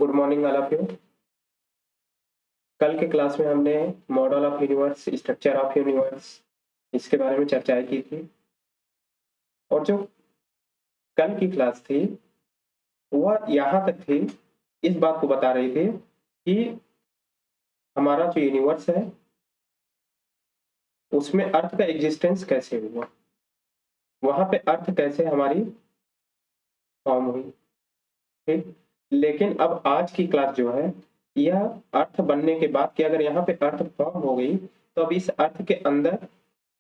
Good morning all of you. कल के class में हमने model of universe, structure of universe इसके बारे में चर्चाएं की थी। और जो कल की क्लास थी वह यहाँ तक थी, इस बात को बता रही थी कि हमारा जो यूनिवर्स है उसमें अर्थ का एग्जिस्टेंस कैसे हुआ, वहां पे अर्थ कैसे हमारी फॉर्म हुई। ठीक, लेकिन अब आज की क्लास जो है यह अर्थ बनने के बाद कि अगर यहाँ पे अर्थ फॉर्म हो गई तो अब इस अर्थ के अंदर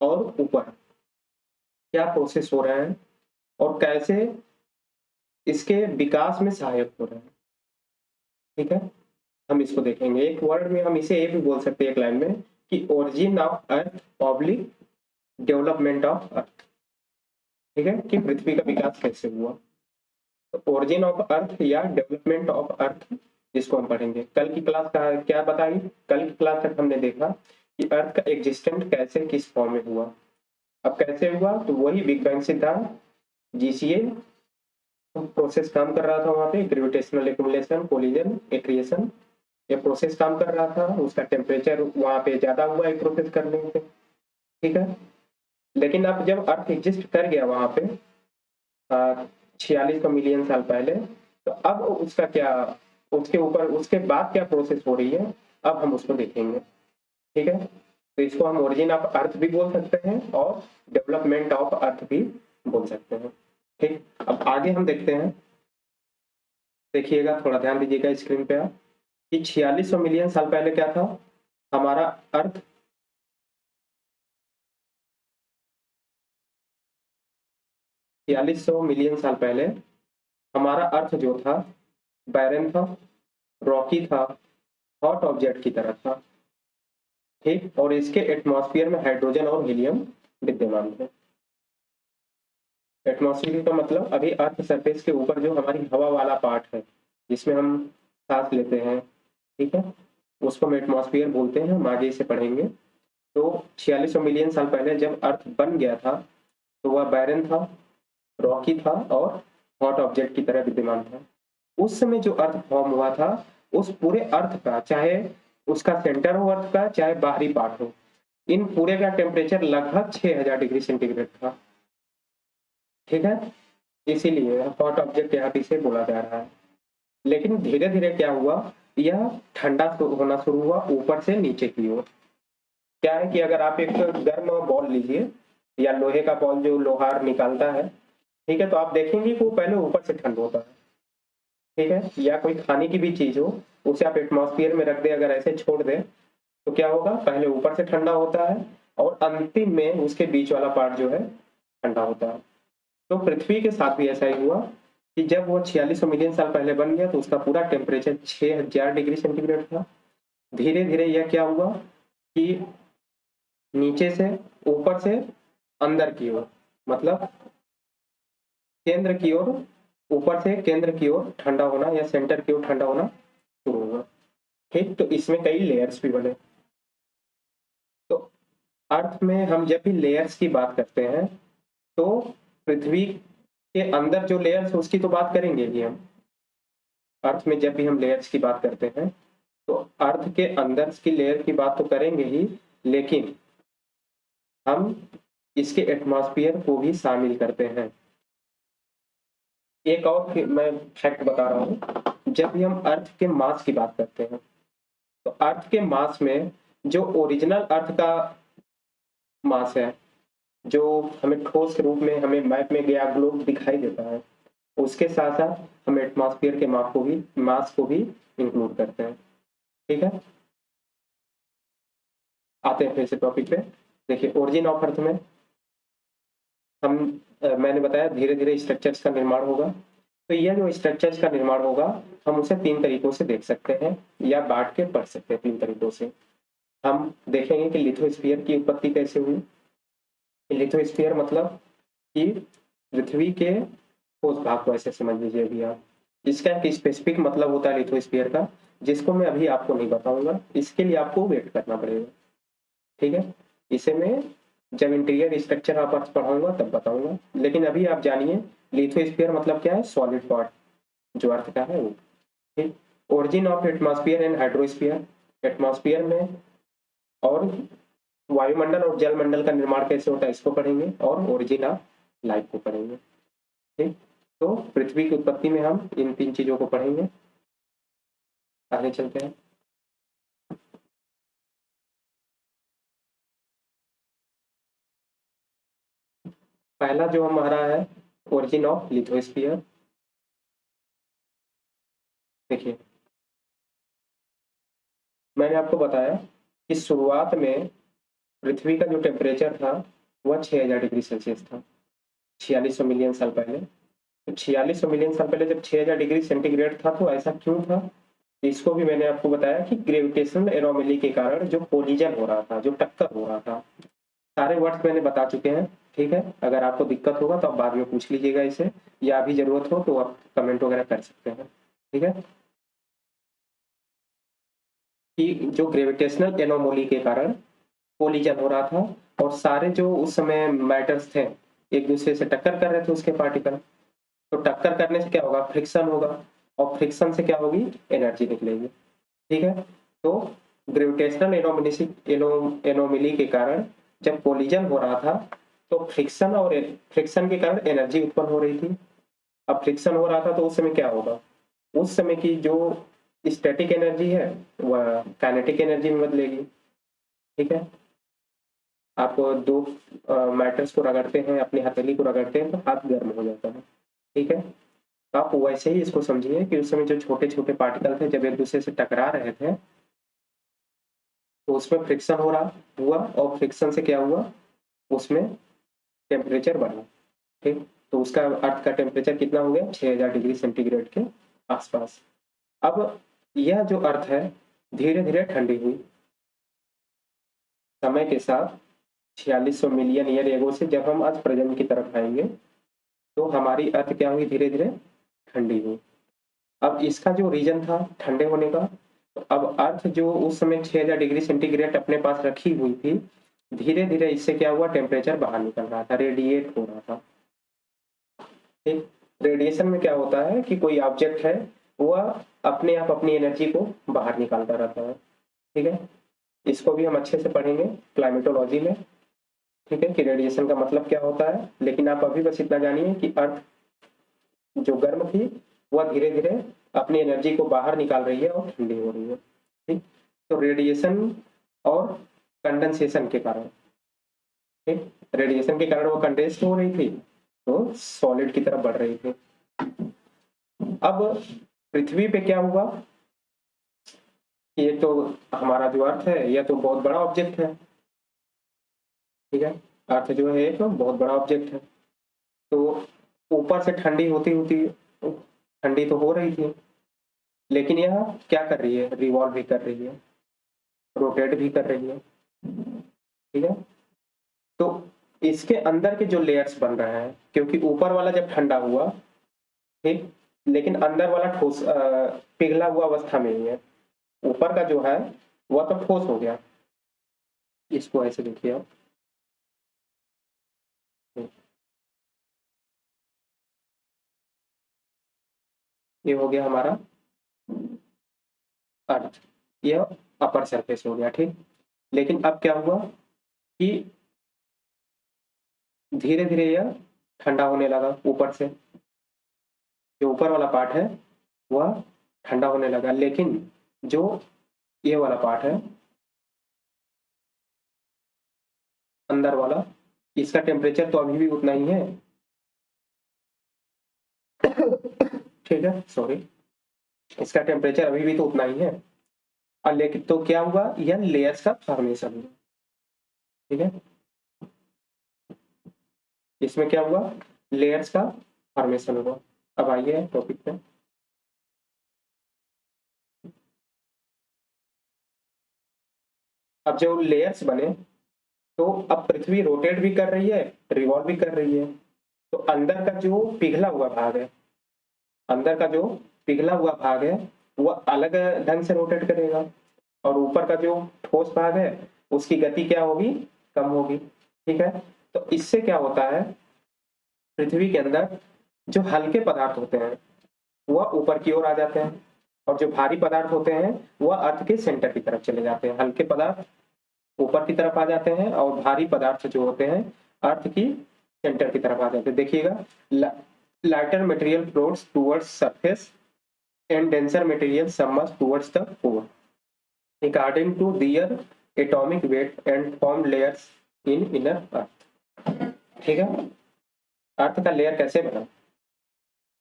और ऊपर क्या प्रोसेस हो रहे हैं और कैसे इसके विकास में सहायक हो रहे हैं। ठीक है, हम इसको देखेंगे। एक वर्ड में हम इसे ये भी बोल सकते हैं एक लाइन में कि origin of earth oblique development of earth. ठीक है, कि पृथ्वी का विकास कैसे हुआ, तो ओरिजिन ऑफ अर्थ या डेवलपमेंट ऑफ अर्थ जिसको हम पढ़ेंगे। कल की क्लास का क्या बताई, कल की क्लास तक हमने देखा कि अर्थ का एग्जिस्टेंट कैसे किस फॉर्म में हुआ। अब कैसे हुआ, तो वही बिग बैंग सिद्धांत, जीसीए प्रोसेस काम कर रहा था वहां पे, ग्रेविटेशनल एक्यूमुलेशन, कोलिजन, एक्रिएशन, ये प्रोसेस काम कर रहा था। उसका टेम्परेचर वहां पे ज्यादा हुआ एक प्रोसेस करने से। ठीक है, लेकिन अब जब अर्थ एग्जिस्ट कर गया वहां पे 4600 मिलियन साल पहले, तो अब उसका क्या, उसके ऊपर उसके बाद क्या प्रोसेस हो रही है, अब हम उसको देखेंगे। ठीक है, तो इसको हम ओरिजिन ऑफ अर्थ भी बोल सकते हैं और डेवलपमेंट ऑफ अर्थ भी बोल सकते हैं। ठीक, अब आगे हम देखते हैं। देखिएगा, थोड़ा ध्यान दीजिएगा स्क्रीन पे आप कि 4600 मिलियन साल पहले क्या था हमारा अर्थ। 4600 मिलियन साल पहले हमारा अर्थ जो था बैरन था, रॉकी था, हॉट ऑब्जेक्ट की तरह था। ठीक, और इसके एटमॉस्फेयर में हाइड्रोजन और हीलियम विद्यमान थे। एटमॉस्फेयर का मतलब अभी अर्थ सरफेस के ऊपर जो हमारी हवा वाला पार्ट है जिसमें हम सांस लेते हैं, ठीक है, उसको हम एटमॉस्फेयर बोलते हैं। हम आगे इसे पढ़ेंगे। तो 4600 मिलियन साल पहले जब अर्थ बन गया था तो वह बैरन था, रॉकी था और हॉट ऑब्जेक्ट की तरह विद्यमान था। उस समय जो अर्थ फॉर्म हुआ था, उस पूरे अर्थ का, चाहे उसका सेंटर हो अर्थ का, चाहे बाहरी पार्ट हो, इन पूरे का टेम्परेचर लगभग 6000 डिग्री सेंटीग्रेड था। ठीक है, इसीलिए हॉट ऑब्जेक्ट यहाँ पे इसे बोला जा रहा है। लेकिन धीरे धीरे क्या हुआ, यह ठंडा होना शुरू हुआ ऊपर से नीचे की ओर। क्या है कि अगर आप एक गर्म बॉल लीजिए या लोहे का बॉल जो लोहार निकालता है, ठीक है, तो आप देखेंगे कि वो पहले ऊपर से ठंड होता है। ठीक है, या कोई खाने की भी चीज हो, उसे आप एटमॉस्फेयर में रख दे, अगर ऐसे छोड़ दे तो क्या होगा, पहले ऊपर से ठंडा होता है और अंतिम में उसके बीच वाला पार्ट जो है ठंडा होता है। तो पृथ्वी के साथ भी ऐसा ही हुआ कि जब वो 4600 मिलियन साल पहले बन गया तो उसका पूरा टेम्परेचर 6000 डिग्री सेंटीग्रेड था। धीरे धीरे यह क्या हुआ कि नीचे से ऊपर से अंदर की ओर, मतलब केंद्र की ओर, ऊपर से केंद्र की ओर ठंडा होना या सेंटर की ओर ठंडा होना शुरू हुआ। ठीक, तो इसमें कई लेयर्स भी बने। तो अर्थ में हम जब भी लेयर्स की बात करते हैं तो पृथ्वी के अंदर जो लेयर्स उसकी तो बात करेंगे ही हम। अर्थ में जब भी हम लेयर्स की बात करते हैं तो अर्थ के अंदर की लेयर की बात तो करेंगे ही, लेकिन हम इसके एटमॉस्फेयर को भी शामिल करते हैं। एक और मैं फैक्ट बता रहा हूँ, जब भी हम अर्थ के मास की बात करते हैं तो अर्थ के मास में जो ओरिजिनल अर्थ का मास है, जो हमें ठोस के रूप में हमें मैप में गया ग्लोब दिखाई देता है, उसके साथ साथ हम एटमॉस्फेयर के मास को भी इंक्लूड करते हैं। ठीक है, आते हैं फिर से टॉपिक पे। देखिए, ओरिजिन ऑफ अर्थ में हम मैंने बताया धीरे धीरे स्ट्रक्चर्स का निर्माण होगा। तो यह जो स्ट्रक्चर्स का निर्माण होगा हम उसे 3 तरीकों से देख सकते हैं या बांट के पढ़ सकते हैं। 3 तरीकों से हम देखेंगे कि लिथोस्फीयर की उत्पत्ति कैसे हुई। लिथोस्फीयर मतलब कि पृथ्वी के ठोस भाग को ऐसे समझ लीजिए अभी आप। इसका एक स्पेसिफिक मतलब होता है लिथोस्फीयर का, जिसको मैं अभी आपको नहीं बताऊंगा, इसके लिए आपको वेट करना पड़ेगा। ठीक है, इसे मैं जब इंटीरियर स्ट्रक्चर ऑफ अर्थ पढ़ाऊंगा तब बताऊंगा, लेकिन अभी आप जानिए लिथोस्फीयर मतलब क्या है, सॉलिड पार्ट जो अर्थ का है वो। ठीक, origin of atmosphere and hydrosphere, atmosphere में और वायुमंडल और जलमंडल का निर्माण कैसे होता है इसको पढ़ेंगे, और ओरिजिन ऑफ लाइफ को पढ़ेंगे। ठीक, तो पृथ्वी की उत्पत्ति में हम इन 3 चीजों को पढ़ेंगे। आगे चलते हैं। पहला जो हमारा है ओरिजिन ऑफ लिथोस्फीयर। देखिए, मैंने आपको बताया कि शुरुआत में पृथ्वी का जो टेम्परेचर था वह 6000 डिग्री सेल्सियस था 4600 मिलियन साल पहले। तो 4600 मिलियन साल पहले जब 6000 डिग्री सेंटीग्रेड था तो ऐसा क्यों था? इसको भी मैंने आपको बताया कि ग्रेविटेशनल एनोमली के कारण जो कोलिजन हो रहा था, जो टक्कर हो रहा था, सारे वर्ड्स मैंने बता चुके हैं। ठीक है, अगर आपको दिक्कत होगा तो आप बाद में पूछ लीजिएगा इसे, या अभी जरूरत हो तो आप कमेंट वगैरह कर सकते हैं। ठीक है, कि जो ग्रेविटेशनल एनोमली के कारण कोलिजन हो रहा था और सारे जो उस समय मैटर्स थे एक दूसरे से टक्कर कर रहे थे उसके पार्टिकल। तो टक्कर करने से क्या होगा? फ्रिक्शन होगा, और फ्रिक्शन से क्या होगी? एनर्जी निकलेगी। ठीक है, तो ग्रेविटेशनल एनोमली के कारण जब कोलिजन हो रहा था तो फ्रिक्शन, और फ्रिक्शन के कारण एनर्जी उत्पन्न हो रही थी। अब फ्रिक्शन हो रहा था तो उस समय क्या होगा? उस समय की जो स्टैटिक एनर्जी है वह काइनेटिक एनर्जी में बदलेगी। ठीक है, आप दो मैटर्स को रगड़ते हैं, अपनी हथेली को रगड़ते हैं तो हाथ गर्म हो जाता है। ठीक है, तो आप वैसे ही इसको समझिए कि उस समय जो छोटे छोटे पार्टिकल थे जब एक दूसरे से टकरा रहे थे तो उसमें फ्रिक्शन हो रहा हुआ, और फ्रिक्शन से क्या हुआ? उसमें टेम्परेचर बढ़ा। ठीक, तो उसका अर्थ का टेम्परेचर कितना हो गया? 6000 डिग्री सेंटीग्रेड के आसपास। अब यह जो अर्थ है धीरे धीरे ठंडी हुई समय के साथ। 4600 मिलियन ईयर एगो से जब हम आज प्रेजेंट की तरफ आएंगे तो हमारी अर्थ क्या हुई? धीरे धीरे ठंडी हुई। अब इसका जो रीजन था ठंडे होने का, तो अब अर्थ जो उस समय 6000 डिग्री सेंटीग्रेड अपने पास रखी हुई थी, धीरे धीरे इससे क्या हुआ? टेम्परेचर बाहर निकल रहा था, रेडिएट हो रहा था। ठीक, रेडिएशन में क्या होता है कि कोई ऑब्जेक्ट है वह अपने आप अपनी एनर्जी को बाहर निकालता रहता है। ठीक है, इसको भी हम अच्छे से पढ़ेंगे क्लाइमेटोलॉजी में। ठीक है, कि रेडिएशन का मतलब क्या होता है, लेकिन आप अभी बस इतना जानिए कि अर्थ जो गर्म थी वह धीरे धीरे अपनी एनर्जी को बाहर निकाल रही है और ठंडी हो रही है। ठीक, तो रेडिएशन और कंडेंसेशन के कारण, ठीक, रेडिएशन के कारण वो कंडेंस हो रही थी तो सॉलिड की तरफ बढ़ रही थी। अब पृथ्वी पे क्या हुआ? ये तो हमारा जो अर्थ है यह तो बहुत बड़ा ऑब्जेक्ट है। ठीक है, अर्थ जो है एक बहुत बड़ा ऑब्जेक्ट है, तो ऊपर से ठंडी होती होती ठंडी तो हो रही थी, लेकिन यह क्या कर रही है? रिवॉल्व भी कर रही है, रोटेट भी कर रही है। ठीक है, तो इसके अंदर के जो लेयर्स बन रहे हैं, क्योंकि ऊपर वाला जब ठंडा हुआ, ठीक, लेकिन अंदर वाला ठोस पिघला हुआ अवस्था में ही है। ऊपर का जो है वह तो ठोस हो गया। इसको ऐसे देखिए आप, ये हो गया हमारा अर्थ, यह अपर सरफेस हो गया। ठीक, लेकिन अब क्या हुआ कि धीरे धीरे यह ठंडा होने लगा। ऊपर से जो ऊपर वाला पार्ट है वह ठंडा होने लगा, लेकिन जो ये वाला पार्ट है अंदर वाला, इसका टेम्परेचर तो अभी भी उतना ही है। ठीक है, सॉरी, इसका टेम्परेचर अभी भी तो उतना ही है। और लेकिन तो क्या हुआ? यह लेयर्स का फॉर्मेशन हुआ। ठीक है, इसमें क्या हुआ? लेयर्स का फॉर्मेशन हुआ। अब आइए टॉपिक पे। अब जो लेयर्स बने तो अब पृथ्वी रोटेट भी कर रही है, रिवॉल्व भी कर रही है। तो अंदर का जो पिघला हुआ भाग है, अंदर का जो पिघला हुआ भाग है वह अलग ढंग से रोटेट करेगा, और ऊपर का जो ठोस भाग है उसकी गति क्या होगी? कम होगी। ठीक है, तो इससे क्या होता है? पृथ्वी के अंदर जो हल्के पदार्थ होते हैं वह ऊपर की ओर आ जाते हैं, और जो भारी पदार्थ होते हैं वह अर्थ के सेंटर की तरफ चले जाते हैं। हल्के पदार्थ ऊपर की तरफ आ जाते हैं और भारी पदार्थ जो होते हैं अर्थ की सेंटर की तरफ आ जाते हैं। देखिएगा, lighter material floats towards surface and denser material submerge towards the core according to their atomic weight and form layers in inner earth. ठीक है, अर्थ का लेयर कैसे बना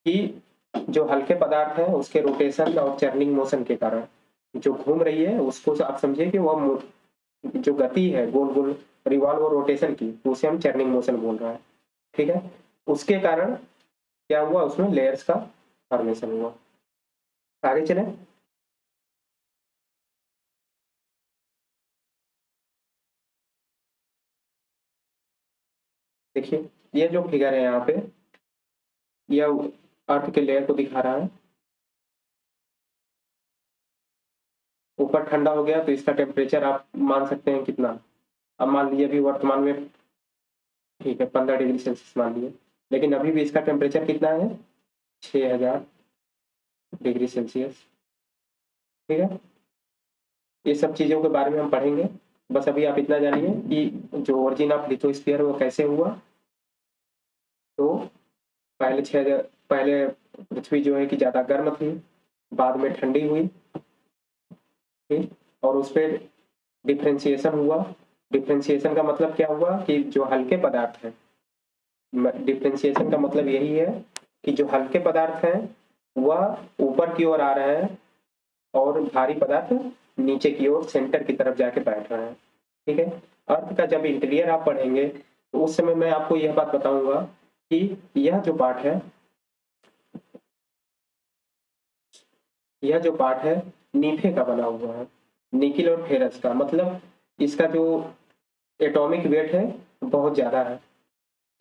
कि जो हल्के पदार्थ है उसके रोटेशन और चर्निंग मोशन के कारण जो घूम रही है उसको आप समझिए कि वह जो गति है गोल गोल रिवॉल्व और रोटेशन की, उसे हम चर्निंग मोशन बोल रहे हैं। ठीक है, उसके कारण क्या हुआ, उसमें लेयर्स का फॉर्मेशन हुआ। आगे चले। देखिए ये जो फिगर है यहाँ पे, यह अर्थ के लेयर को दिखा रहा है। ऊपर ठंडा हो गया तो इसका टेम्परेचर आप मान सकते हैं कितना। अब मान लीजिए अभी वर्तमान में, ठीक है, 15 डिग्री सेल्सियस मान लिए, लेकिन अभी भी इसका टेम्परेचर कितना है, 6000 डिग्री सेल्सियस। ठीक है, ये सब चीज़ों के बारे में हम पढ़ेंगे। बस अभी आप इतना जानिए कि जो ओरिजिन ऑफ लिथोस्फीयर वो कैसे हुआ। तो पहले पृथ्वी जो है कि ज़्यादा गर्म थी, बाद में ठंडी हुई, ठीक, और उस पर डिफ्रेंशिएशन हुआ। डिफ्रेंशिएशन का मतलब क्या हुआ कि जो हल्के पदार्थ हैं, डिफ्रेंशिएशन का मतलब यही है कि जो हल्के पदार्थ हैं वह ऊपर की ओर आ रहे हैं और भारी पदार्थ नीचे की ओर सेंटर की तरफ जाके बैठ रहे हैं। ठीक है, अर्थ का जब इंटीरियर आप पढ़ेंगे तो उस समय मैं आपको यह बात बताऊंगा कि यह जो पार्ट है, यह जो पार्ट है नीफे का बना हुआ है, निकिल और फेरस का, मतलब इसका जो एटॉमिक वेट है बहुत ज्यादा है।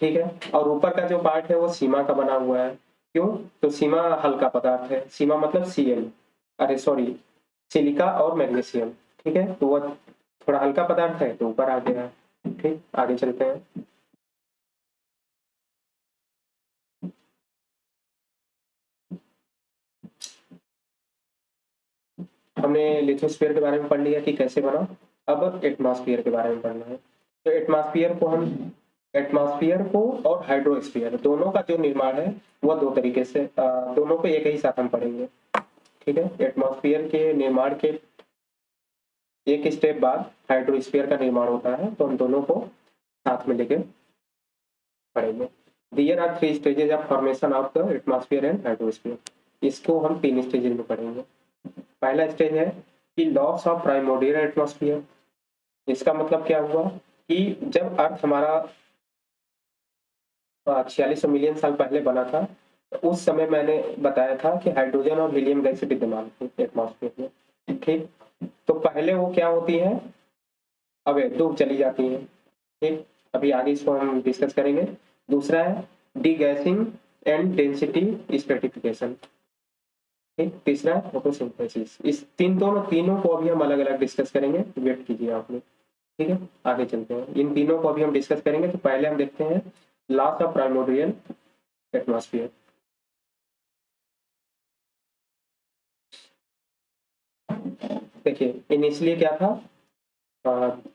ठीक है, और ऊपर का जो पार्ट है वो सीमा का बना हुआ है। क्यों, तो सीमा हल्का पदार्थ है, सीमा मतलब Cl, अरे सॉरी, सिलिका और मैग्नीशियम। ठीक है, तो वह थोड़ा हल्का पदार्थ है तो ऊपर आ गया है। ठीक, आगे चलते हैं। हमने लिथोस्फीयर के बारे में पढ़ लिया कि कैसे बना। अब एटमॉस्फेयर के बारे में पढ़ना है। तो एटमॉस्फेयर को और हाइड्रोस्फीयर दोनों का जो निर्माण है वह दो तरीके से, दोनों को एक ही साथ हम पढ़ेंगे। ठीक है, एटमॉस्फेयर के निर्माण के एक स्टेप बाद हाइड्रोस्फीयर का निर्माण होता है, तो हम दोनों को साथ में लेके पढ़ेंगे। There are 3 stages of formation of the atmosphere and hydrosphere. इसको हम 3 स्टेजेस में पढ़ेंगे। पहला स्टेज है कि लॉस ऑफ प्राइमोर्डियल एटमॉस्फेयर। इसका मतलब क्या हुआ कि जब अर्थ हमारा 4600 मिलियन साल पहले बना था, तो उस समय मैंने बताया था कि हाइड्रोजन और हीलियम गैस विद्यमान थी एटमॉस्फेयर में। ठीक, तो पहले वो क्या होती है, अब डूब चली जाती है। ठीक, अभी आगे इसको हम डिस्कस करेंगे। दूसरा है डीगैसिंग एंड डेंसिटी स्ट्रेटिफिकेशन। ठीक, तीसरा है फोटोसिंथेसिस। इस तीनों को अभी हम अलग अलग डिस्कस करेंगे, वेट कीजिए आप लोग। ठीक है, आगे चलते हैं, इन तीनों को अभी हम डिस्कस करेंगे। तो पहले हम देखते हैं लॉस ऑफ प्राइमोर्डियल एटमॉस्फेयर। देखिए इनिशियली क्या था,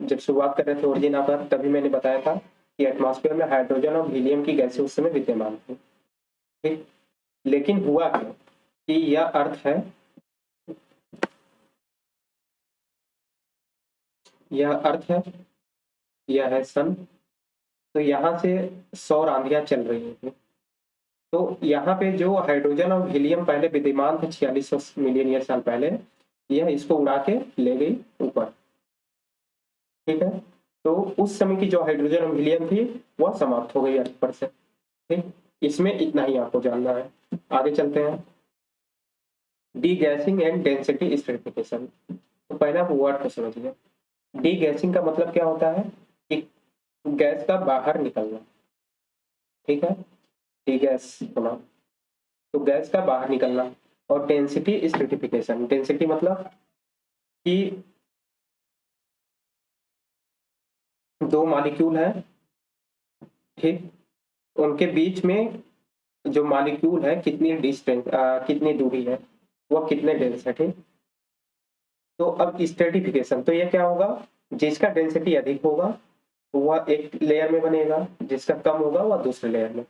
जब शुरुआत कर रहे थे ओरिजिन ऑफ अर्थ, तभी मैंने बताया था कि एटमॉस्फेयर में हाइड्रोजन और हीलियम की गैसें उस समय विद्यमान थी। ठीक, लेकिन हुआ क्या कि यह अर्थ है, यह अर्थ है, यह है सन। तो यहाँ से सौर आंधियां चल रही हैं। तो यहाँ पे जो हाइड्रोजन और हीलियम पहले विद्यमान थे 4600 मिलियन ईयर साल पहले, यह इसको उड़ा के ले गई ऊपर। ठीक है, तो उस समय की जो हाइड्रोजन और हीलियम थी वह समाप्त हो गई अर्थ पर से। ठीक, इसमें इतना ही आपको जानना है। आगे चलते हैं, D guessing and density stratification. तो पहले आप वर्ड को समझिए। डी गैसिंग का मतलब क्या होता है कि गैस का बाहर निकलना। ठीक है, डी गैस होना, तो गैस का बाहर निकलना। और डेंसिटी स्ट्रेटिफिकेशन, डेंसिटी मतलब कि दो मॉलिक्यूल है, ठीक, उनके बीच में जो मॉलिक्यूल है कितनी डिस्टेंस, कितनी दूरी है, वह कितने डेंस है, ठीक। तो अब स्ट्रेटिफिकेशन, तो ये क्या होगा, जिसका डेंसिटी अधिक होगा वह एक लेयर में बनेगा, जिसका कम होगा वह दूसरे लेयर में।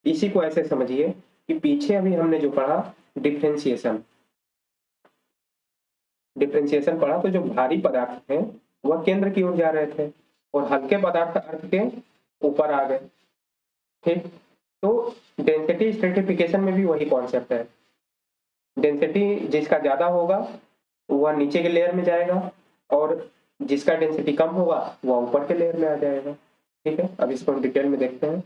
इसी को ऐसे समझिए कि पीछे अभी हमने जो पढ़ा डिफ्रेंशिएशन, डिफ्रेंशिएशन पढ़ा, तो जो भारी पदार्थ थे वह केंद्र की ओर जा रहे थे और हल्के पदार्थ अर्थ के ऊपर आ गए, ठीक। तो डेंसिटी स्ट्रेटिफिकेशन में भी वही कॉन्सेप्ट है, डेंसिटी जिसका ज्यादा होगा वह नीचे के लेयर में जाएगा और जिसका डेंसिटी कम होगा वह ऊपर के लेयर में आ जाएगा, ठीक है। अब इसको हम डिटेल में देखते हैं।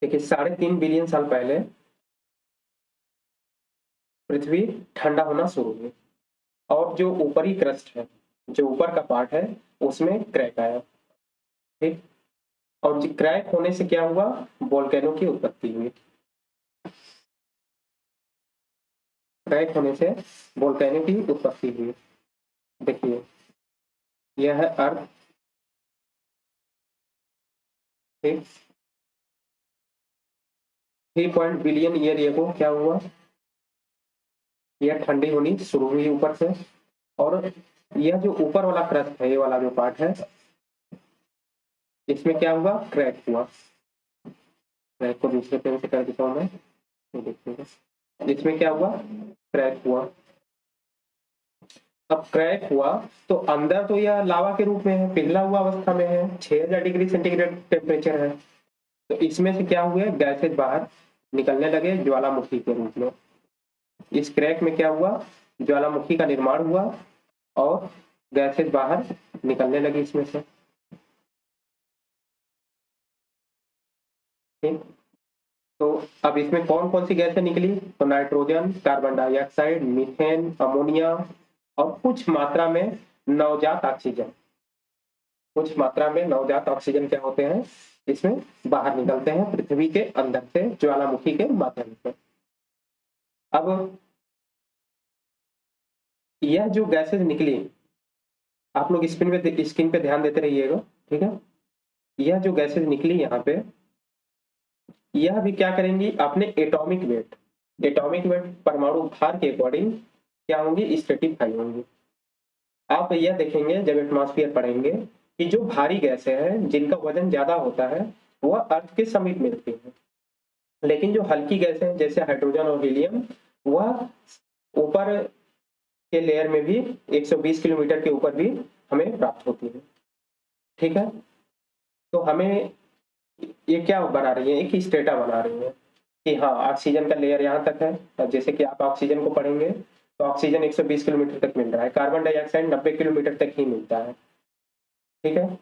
देखिए 3.5 बिलियन साल पहले पृथ्वी ठंडा होना शुरू हुई और जो ऊपरी क्रस्ट है, जो ऊपर का पार्ट है, उसमें क्रैक आया, ठीक। और क्रैक होने से क्या हुआ, वोल्केनो की उत्पत्ति हुई। क्रैक होने से वोल्केनो की उत्पत्ति हुई। देखिए यह है अर्थ, ठीक। 3 बिलियन ईयर ये को क्या हुआ, यह ठंडी होनी शुरू हुई ऊपर से, और यह जो ऊपर वाला क्रस्ट है, ये वाला जो पार्ट है, इसमें क्या हुआ, क्रैक हुआ। क्रैक को दूसरे पेन से कर देता हूं मैं, ये देखिएगा। इसमें क्या हुआ, क्रैक हुआ। अब क्रैक हुआ तो अंदर तो यह लावा के रूप में है, पिघला हुआ अवस्था में है, 6000 डिग्री सेंटीग्रेड टेम्परेचर है। तो इसमें से क्या हुए, गैसेज बाहर निकलने लगे ज्वालामुखी के रूप में। इस क्रैक में क्या हुआ, ज्वालामुखी का निर्माण हुआ और गैसेज बाहर निकलने लगी इसमें से, ठीक। तो अब इसमें कौन कौन सी गैसें निकली, तो nitrogen, carbon dioxide, methane, ammonia और कुछ मात्रा में नवजात ऑक्सीजन। कुछ मात्रा में नवजात ऑक्सीजन क्या होते हैं, इसमें बाहर निकलते हैं पृथ्वी के अंदर से ज्वालामुखी के माध्यम से। अब यह जो गैसेज निकली, आप लोग स्क्रीन पे ध्यान देते रहिएगा, ठीक है। यह जो गैसेज निकली यहाँ पे, यह भी क्या करेंगी, अपने एटॉमिक वेट परमाणु भार के अकॉर्डिंग क्या होंगी, स्ट्रेटिफाई होंगी। आप यह देखेंगे जब एटमॉस्फेयर पढ़ेंगे कि जो भारी गैसें हैं जिनका वजन ज्यादा होता है वह अर्थ के समीप मिलती है, लेकिन जो हल्की गैसें हैं जैसे हाइड्रोजन और हीलियम, वह ऊपर के लेयर में भी 120 किलोमीटर के ऊपर भी हमें प्राप्त होती है, ठीक है। तो हमें ये क्या बना रही है, एक ही स्टेटा बना रही है कि हाँ ऑक्सीजन का लेयर यहाँ तक है। और जैसे कि आप ऑक्सीजन को पढ़ेंगे तो ऑक्सीजन 120 किलोमीटर तक मिल रहा है, कार्बन डाइऑक्साइड 90 किलोमीटर तक ही मिलता है, ठीक है।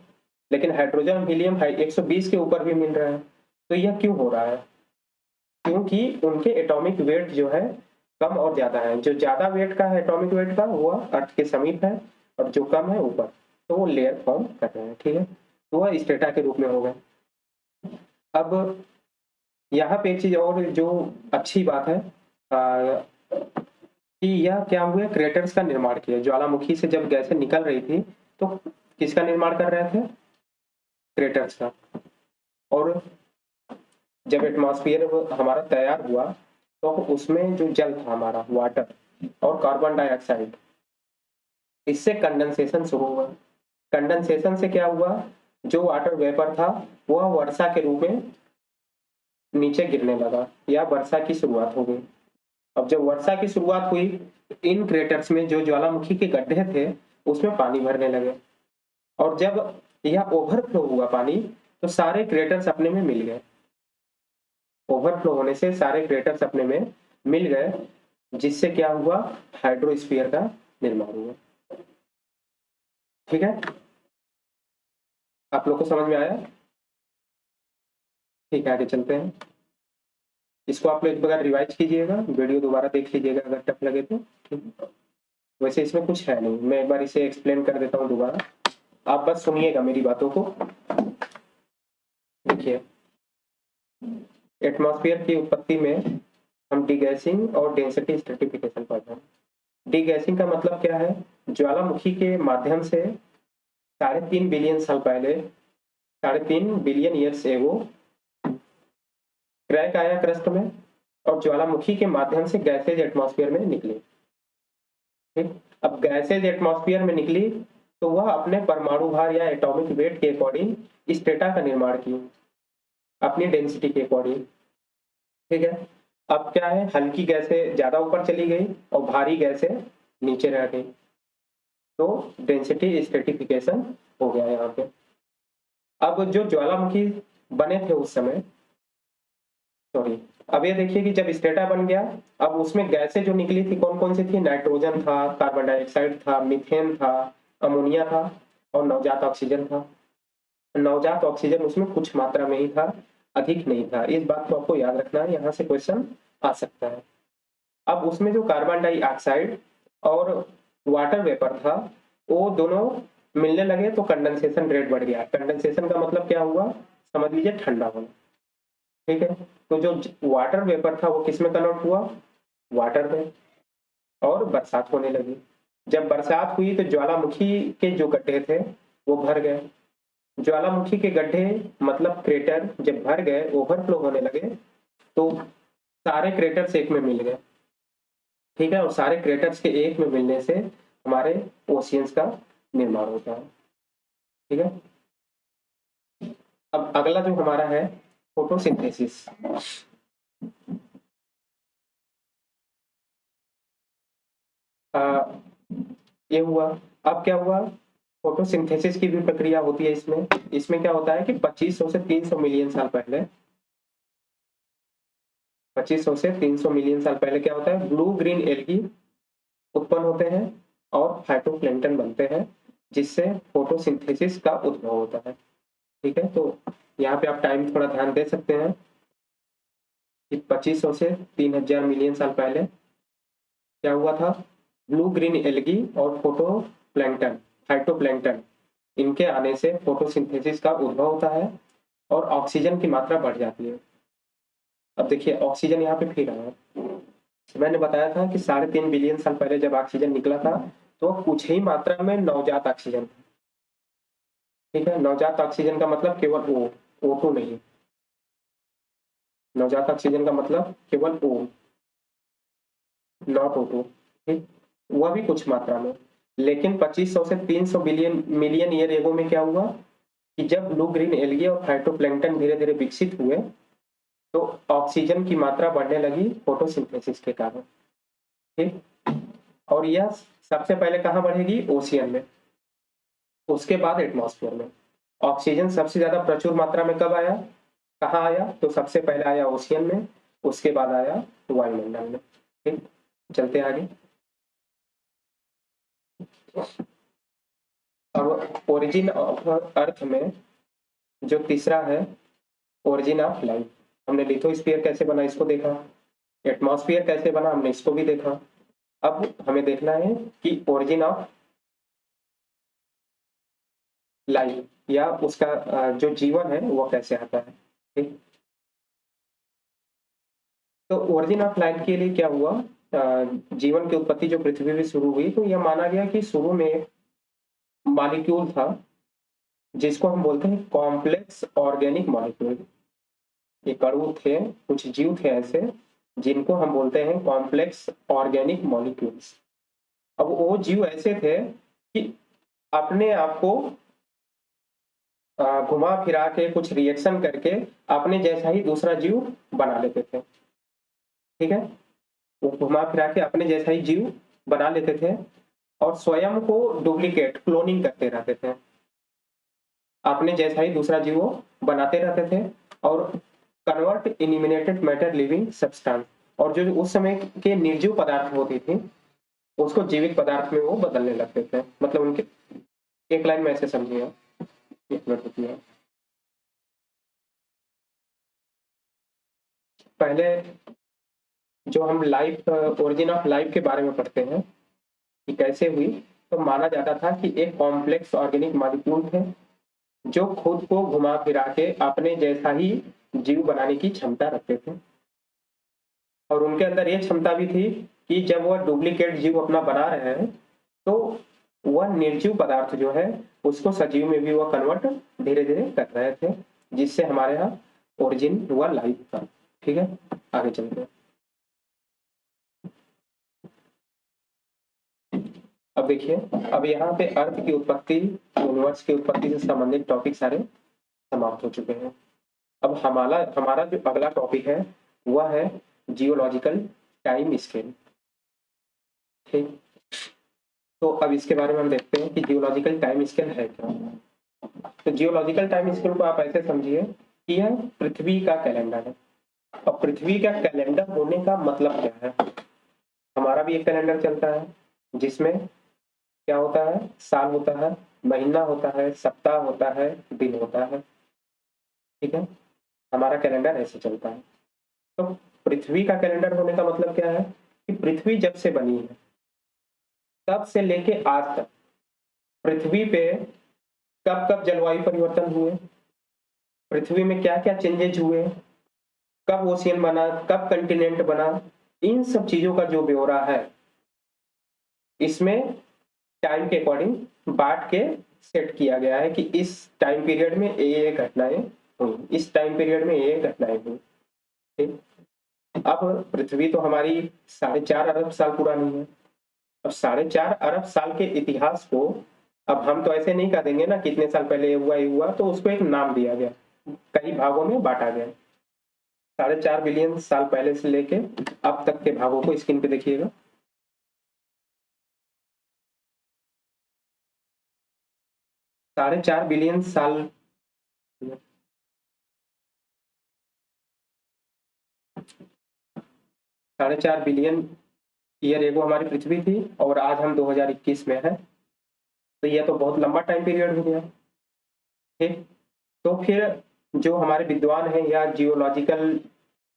लेकिन हाइड्रोजन हीलियम 120 के ऊपर भी मिल रहा है। तो यह क्यों हो रहा है, क्योंकि उनके एटॉमिक वेट जो है कम और ज्यादा है। जो ज्यादा वेट का है एटॉमिक वेट का, वो अर्थ के समीप है, और जो कम है ऊपर, तो वो लेयर फॉर्म कर रहे हैं, ठीक है। तो वह स्टेटा के रूप में हो गए। अब यहाँ पे एक चीज और जो अच्छी बात है कि यह क्या हुए, क्रेटर्स का निर्माण किया। ज्वालामुखी से जब गैसें निकल रही थी तो किसका निर्माण कर रहे थे, क्रेटर्स का। और जब एटमॉस्फेयर हमारा तैयार हुआ तो उसमें जो जल था हमारा, वाटर और कार्बन डाइऑक्साइड, इससे कंडेंसेशन शुरू हुआ। कंडेंसेशन से क्या हुआ, जो वाटर वेपर था वह वर्षा के रूप में नीचे गिरने लगा, या वर्षा की शुरुआत हो गई। अब जब वर्षा की शुरुआत हुई, इन क्रेटर्स में जो ज्वालामुखी के गड्ढे थे उसमें पानी भरने लगे, और जब यह ओवरफ्लो हुआ पानी, तो सारे क्रेटर्स अपने में मिल गए। ओवरफ्लो होने से सारे क्रेटर्स अपने में मिल गए, जिससे क्या हुआ, हाइड्रोस्फीयर का निर्माण हुआ, ठीक है। आप लोग को समझ में आया, ठीक है। आगे चलते हैं। इसको आप लोग एक बार रिवाइज कीजिएगा, वीडियो दोबारा देख लीजिएगा अगर टफ लगे तो, ठीक है। वैसे इसमें कुछ है नहीं, मैं एक बार इसे एक्सप्लेन कर देता हूँ दोबारा, आप बस सुनिएगा मेरी बातों को। देखिए एटमॉस्फेयर की उत्पत्ति में हम डीगैसिंग और डेंसिटी स्ट्रेटिफिकेशन पढ़ रहे हैं। डीगैसिंग का मतलब क्या है, ज्वालामुखी के माध्यम से 3.5 बिलियन साल पहले, 3.5 बिलियन ईयर्स एगो क्रैक आया क्रस्ट में, और ज्वालामुखी के माध्यम से गैसेज एटमॉस्फेयर में निकली। ठीक, अब गैसेज एटमॉस्फेयर में निकली तो वह अपने परमाणु भार या एटॉमिक वेट के अकॉर्डिंग स्टेटा का निर्माण की, अपनी डेंसिटी के अकॉर्डिंग। ठीक है, अब क्या है, हल्की गैसें ज्यादा ऊपर चली गई और भारी गैसें नीचे रह गई, तो डेंसिटी स्ट्रेटिफिकेशन हो गया यहाँ पे। अब जो ज्वालामुखी बने थे उस समय, सॉरी, अब ये देखिए कि जब स्टेटा बन गया, अब उसमें गैसें जो निकली थी कौन कौन सी थी, नाइट्रोजन था, कार्बन डाइऑक्साइड था, मीथेन था, अमोनिया था और नवजात ऑक्सीजन था। नवजात ऑक्सीजन उसमें कुछ मात्रा में ही था, अधिक नहीं था, इस बात को आपको याद रखना है, यहाँ से क्वेश्चन आ सकता है। अब उसमें जो कार्बन डाइऑक्साइड और वाटर वेपर था वो दोनों मिलने लगे तो कंडेंसेशन रेट बढ़ गया। कंडेंसेशन का मतलब क्या हुआ, समझ लीजिए ठंडा होना। ठीक है, तो जो वाटर वेपर था वो किस में कन्वर्ट हुआ, वाटर में, और बरसात होने लगी। जब बरसात हुई तो ज्वालामुखी के जो गड्ढे थे वो भर गए। ज्वालामुखी के गड्ढे मतलब क्रेटर जब भर गए, ओवरफ्लो होने लगे, तो सारे क्रेटर्स एक में मिल गए। ठीक है, और सारे क्रेटर्स के एक में मिलने से हमारे ओशियंस का निर्माण होता है। ठीक है, अब अगला जो हमारा है फोटोसिंथेसिस। ये हुआ, अब क्या हुआ, फोटोसिंथेसिस की भी प्रक्रिया होती है इसमें। इसमें क्या होता है कि 2500 से 300 मिलियन साल पहले, 2500 से 300 मिलियन साल पहले क्या होता है, ब्लू ग्रीन एल्गी उत्पन्न होते हैं और फाइटोप्लैंक्टन बनते हैं, जिससे फोटोसिंथेसिस का उद्भव होता है। ठीक है, तो यहाँ पे आप टाइम थोड़ा ध्यान दे सकते हैं कि 2500 से 3000 मिलियन साल पहले क्या हुआ था, ब्लू ग्रीन एल्गी और फोटोप्लैंक्टन, फाइटोप्लैंक्टन, इनके आने से फोटोसिंथेसिस का उद्भव होता है और ऑक्सीजन की मात्रा बढ़ जाती है। अब देखिए ऑक्सीजन यहाँ पे फिर आया, मैंने बताया था कि 3.5 बिलियन साल पहले जब ऑक्सीजन निकला था तो कुछ ही मात्रा में नवजात ऑक्सीजन था। ठीक है, नवजात ऑक्सीजन का मतलब केवल ओ, O2 नहीं, नवजात ऑक्सीजन का मतलब केवल O, नॉट O2। ठीक, वह भी कुछ मात्रा में। लेकिन 2500 से 300 बिलियन मिलियन ईयर एगो में क्या हुआ कि जब ब्लू ग्रीन एल्गी और फाइटोप्लैंक्टन धीरे धीरे विकसित हुए तो ऑक्सीजन की मात्रा बढ़ने लगी फोटोसिंथेसिस के कारण। ठीक, और यह सबसे पहले कहाँ बढ़ेगी, ओशियन में, उसके बाद एटमॉस्फेयर में। ऑक्सीजन सबसे ज्यादा प्रचुर मात्रा में कब आया, कहाँ आया, तो सबसे पहले आया ओशियन में, उसके बाद आया वायुमंडल में। ठीक, चलते आगे। अब ओरिजिन ऑफ अर्थ में जो तीसरा है, ओरिजिन ऑफ लाइफ। हमने लिथोस्फीयर कैसे बना इसको देखा, एटमॉस्फेयर कैसे बना हमने इसको भी देखा। अब हमें देखना है कि ओरिजिन ऑफ लाइफ या उसका जो जीवन है वो कैसे आता है। ठीक, तो ओरिजिन ऑफ लाइफ के लिए क्या हुआ, जीवन की उत्पत्ति जो पृथ्वी में शुरू हुई तो यह माना गया कि शुरू में मॉलिक्यूल था जिसको हम बोलते हैं कॉम्प्लेक्स ऑर्गेनिक मॉलिक्यूल। ये अणु थे, कुछ जीव थे ऐसे जिनको हम बोलते हैं कॉम्प्लेक्स ऑर्गेनिक मॉलिक्यूल्स। अब वो जीव ऐसे थे कि अपने आप को घुमा फिरा के कुछ रिएक्शन करके अपने जैसा ही दूसरा जीव बना लेते थे। ठीक है, वो घुमा फिरा के अपने जैसा ही जीव बना लेते थे और स्वयं को डुप्लीकेट क्लोनिंग करते रहते थे, अपने जैसा ही दूसरा जीव वो बनाते रहते थे और कन्वर्ट इनिमिनेटेड मैटर लिविंग सब्सटेंस, और जो उस समय के निर्जीव पदार्थ होती थी उसको जीवित पदार्थ में वो बदलने लगते थे। मतलब उनके, एक लाइन में ऐसे समझिए, एक मिनट रुकिए। पहले जो हम लाइफ, ओरिजिन ऑफ लाइफ के बारे में पढ़ते हैं कि कैसे हुई, तो माना जाता था कि एक कॉम्प्लेक्स ऑर्गेनिक मॉलिक्यूल थे जो खुद को घुमा फिरा के अपने जैसा ही जीव बनाने की क्षमता रखते थे, और उनके अंदर ये क्षमता भी थी कि जब वह डुप्लीकेट जीव अपना बना रहे हैं तो वह निर्जीव पदार्थ जो है उसको सजीव में भी वह कन्वर्ट धीरे धीरे कर रहे थे, जिससे हमारे यहाँ ओरिजिन हुआ लाइफ का। ठीक है, आगे चलते हैं। अब देखिए, अब यहाँ पे अर्थ की उत्पत्ति, यूनिवर्स की उत्पत्ति से संबंधित टॉपिक सारे समाप्त हो चुके हैं। अब हमारा हमारा जो अगला टॉपिक है वह है जियोलॉजिकल टाइम स्केल। ठीक, तो अब इसके बारे में हम देखते हैं कि जियोलॉजिकल टाइम स्केल है क्या। तो जियोलॉजिकल टाइम स्केल को आप ऐसे समझिए कि यह पृथ्वी का कैलेंडर है। अब पृथ्वी का कैलेंडर होने का मतलब क्या है? हमारा भी एक कैलेंडर चलता है जिसमें क्या होता है, साल होता है, महीना होता है, सप्ताह होता है, दिन होता है। ठीक है, हमारा कैलेंडर ऐसे चलता है। तो पृथ्वी का कैलेंडर होने का मतलब क्या है कि पृथ्वी जब से बनी है तब से लेके आज तक पृथ्वी पे कब कब जलवायु परिवर्तन हुए, पृथ्वी में क्या क्या चेंजेज हुए, कब ओशियन बना, कब कंटिनेंट बना, इन सब चीजों का जो ब्यौरा है इसमें टाइम के अकॉर्डिंग बांट के सेट किया गया है कि इस टाइम पीरियड में ये घटनाएं हुई, इस टाइम पीरियड में ये घटनाएं हुई। ठीक, अब पृथ्वी तो हमारी 4.5 अरब साल पुरानी है। अब 4.5 अरब साल के इतिहास को अब हम तो ऐसे नहीं कह देंगे ना कितने साल पहले ये हुआ, तो उसको एक नाम दिया गया, कई भागों में बांटा गया। 4.5 बिलियन साल पहले से लेके अब तक के भागों को स्क्रीन पे देखिएगा। 4.5 बिलियन साल, 4.5 बिलियन ईयर एगो हमारी पृथ्वी थी और आज हम 2021 में है, तो यह तो बहुत लंबा टाइम पीरियड हो गया। ठीक, तो फिर जो हमारे विद्वान हैं या जियोलॉजिकल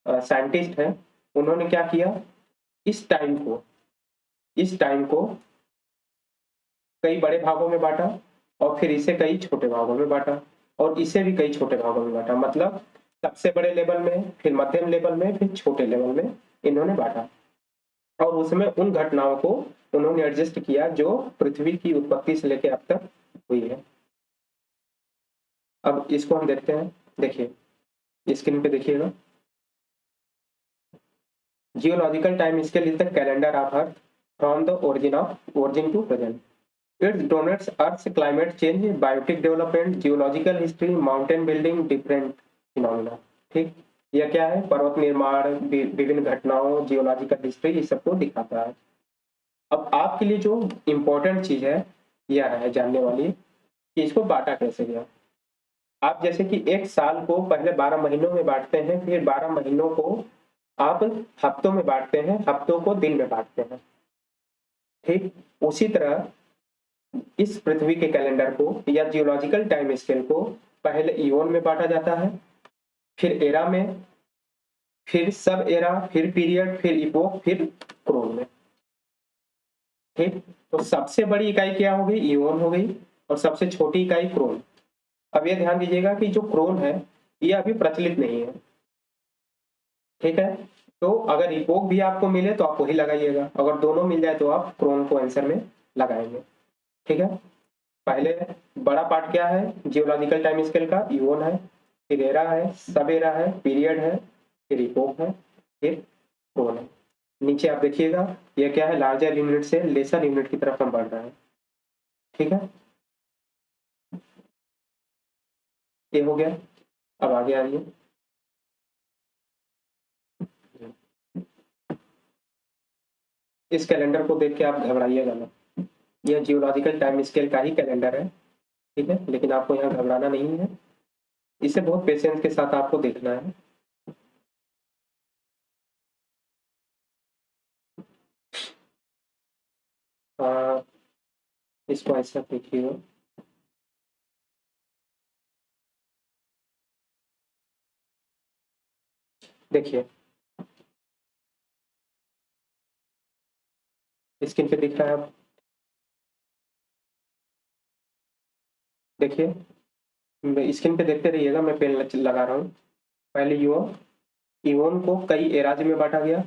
साइंटिस्ट हैं, उन्होंने क्या किया, इस टाइम को इस टाइम को कई बड़े भागों में बांटा और फिर इसे कई छोटे भागों में बांटा और इसे भी कई छोटे भागों में बांटा। मतलब सबसे बड़े लेवल में, फिर मध्यम लेवल में, फिर छोटे लेवल में इन्होंने बांटा और उसमें उन घटनाओं को उन्होंने एडजस्ट किया जो पृथ्वी की उत्पत्ति से लेकर अब तक हुई है। अब इसको हम देखते हैं, देखिए स्क्रीन पे देखिएगा। Geological time scale is the calendar of earth from the origin to present. It donates Earth's climate change, biotic development, geological history, mountain building, different phenomena. ठीक, यह क्या है, पर्वत निर्माण, विभिन्न घटनाओं, जियोलॉजिकल हिस्ट्री, इस सबको दिखाता है। अब आपके लिए जो इम्पोर्टेंट चीज है यह है जानने वाली कि इसको बांटा कैसे गया। आप जैसे कि एक साल को पहले 12 महीनों में बांटते हैं, फिर 12 महीनों को आप हफ्तों में बांटते हैं, हफ्तों को दिन में बांटते हैं। ठीक, उसी तरह इस पृथ्वी के कैलेंडर को या जियोलॉजिकल टाइम स्केल को पहले इओन में बांटा जाता है, फिर एरा में, फिर सब एरा, फिर पीरियड, फिर इपोक, फिर क्रोन में। ठीक, तो सबसे बड़ी इकाई क्या हो गई, इओन हो गई, और सबसे छोटी इकाई क्रोन। अब ये ध्यान दीजिएगा कि जो क्रोन है ये अभी प्रचलित नहीं है। ठीक है, तो अगर इपोक भी आपको मिले तो आप वही लगाइएगा, अगर दोनों मिल जाए तो आप क्रोन को आंसर में लगाएंगे। ठीक है, पहले बड़ा पार्ट क्या है जियोलॉजिकल टाइम स्केल का, इओन है, फिर एरा है, सब एरा है, पीरियड है, फिर इपोक है, फिर क्रोन है। नीचे आप देखिएगा ये क्या है, लार्जर यूनिट से लेसर यूनिट की तरफ हम बढ़ रहे हैं। ठीक है, ये हो गया। अब आगे आइए, इस कैलेंडर को देख के आप घबराइएगा ना, यह जियोलॉजिकल टाइम स्केल का ही कैलेंडर है। ठीक है, लेकिन आपको यहाँ घबराना नहीं है, इसे बहुत पेशेंस के साथ आपको देखना है। इसको ऐसा देखिएगा, देखिए स्क्रीन पे दिख रहा है, आप देखिए स्क्रीन पे देखते रहिएगा, मैं पेन लगा रहा हूँ। पहले यूओन, इओन को कई एराज में बांटा गया,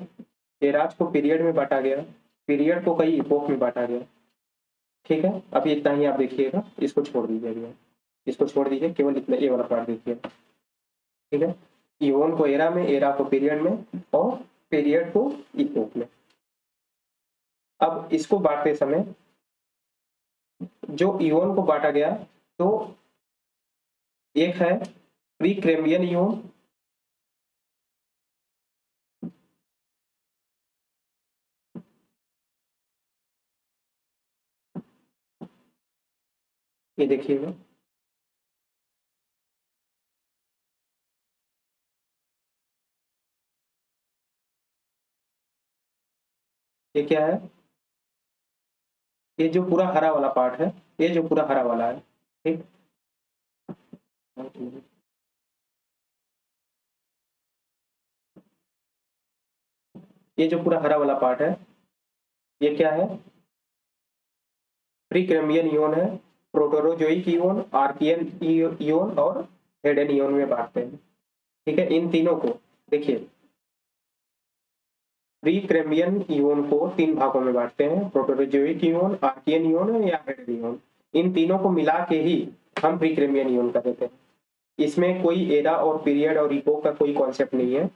एराज को पीरियड में बांटा गया, पीरियड को कई इपोक में बांटा गया। ठीक है, अभी इतना ही आप देखिएगा, इसको छोड़ दीजिए अभी, इसको छोड़ दीजिए, केवल इतना ये वाला पार्ट देखिए। ठीक है, इओन को एरा में, एरा को पीरियड में, और पीरियड को इपोक में। अब इसको बांटते समय जो इयोन को बांटा गया, तो एक है प्रीकैम्बियन इयोन, ये देखिएगा, ये क्या है, ये जो पूरा हरा वाला पार्ट है, ये जो पूरा हरा वाला है, ठीक। ये जो पूरा हरा वाला पार्ट है, ये क्या है, प्रीकैम्बियन इयोन है, प्रोटोरोजोइक इयोन, आर्कियन इयोन और हेडन इयोन में बांटते हैं, ठीक है। इन तीनों को देखिए, प्रीकैम्बियन इयोन को 3 भागों में बांटते हैं, प्रोटोरोजोइक इयोन, आर्कियन इयोन या हेडन इयोन। इन तीनों को मिला के ही हम प्रीकैम्बियन इयोन का देते हैं। इसमें कोई एरा और पीरियड और इपोक का कोई कॉन्सेप्ट नहीं है।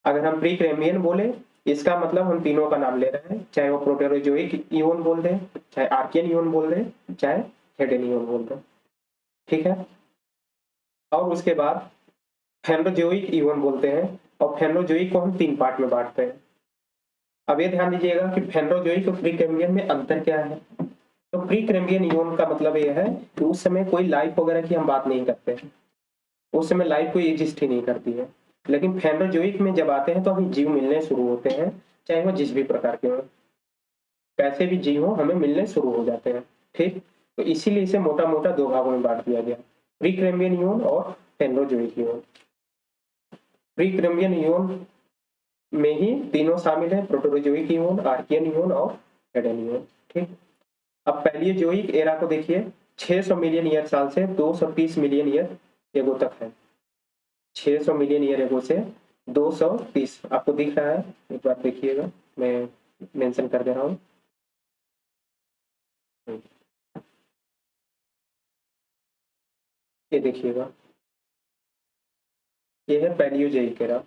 अगर हम प्रीकैम्बियन बोले, इसका मतलब हम तीनों का नाम ले रहे हैं, चाहे वो प्रोटोरोजोइक इयोन बोल दें, चाहे आर्कियन इयोन बोल दें, चाहे हेडन इयोन बोल दें, ठीक है। और उसके बाद फेनोजोइक इयोन बोलते हैं, और फेनोजोइक को हम 3 पार्ट में बांटते हैं। अब ये ध्यान दीजिएगा कि फेनोजोइक और प्रीकैम्बियन में अंतर क्या है। तो प्रीकैम्बियन इयोन का मतलब ये है कि उस समय कोई लाइफ वगैरह की हम बात नहीं करते हैं, उस समय लाइफ कोई एग्जिस्ट ही नहीं करती है। लेकिन फेनोजोइक में जब आते हैं तो हमें जीव मिलने शुरू होते हैं, चाहे वो जिस भी प्रकार के हों, कैसे भी जीव हो, हमें मिलने शुरू हो जाते हैं, ठीक। तो इसीलिए इसे मोटा मोटा 2 भागों में बांट दिया गया, प्रीकैम्बियन इयोन और फेनोजोइक इयोन। प्रीकैम्बियन इयोन में ही तीनों शामिल है, प्रोटोजोइक इयोन, आर्कियन इयोन और हेडन इयोन, ठीक। अब पैलियोजोइक एरा को देखिए, 600 मिलियन ईयर साल से 230 मिलियन ईयर एगो तक है। 600 मिलियन ईयर एगो से 230, आपको दिख रहा है, एक बार देखिएगा, मैं मेंशन कर दे रहा हूँ। ये देखिएगा, ये है पैलियोजोइक एरा।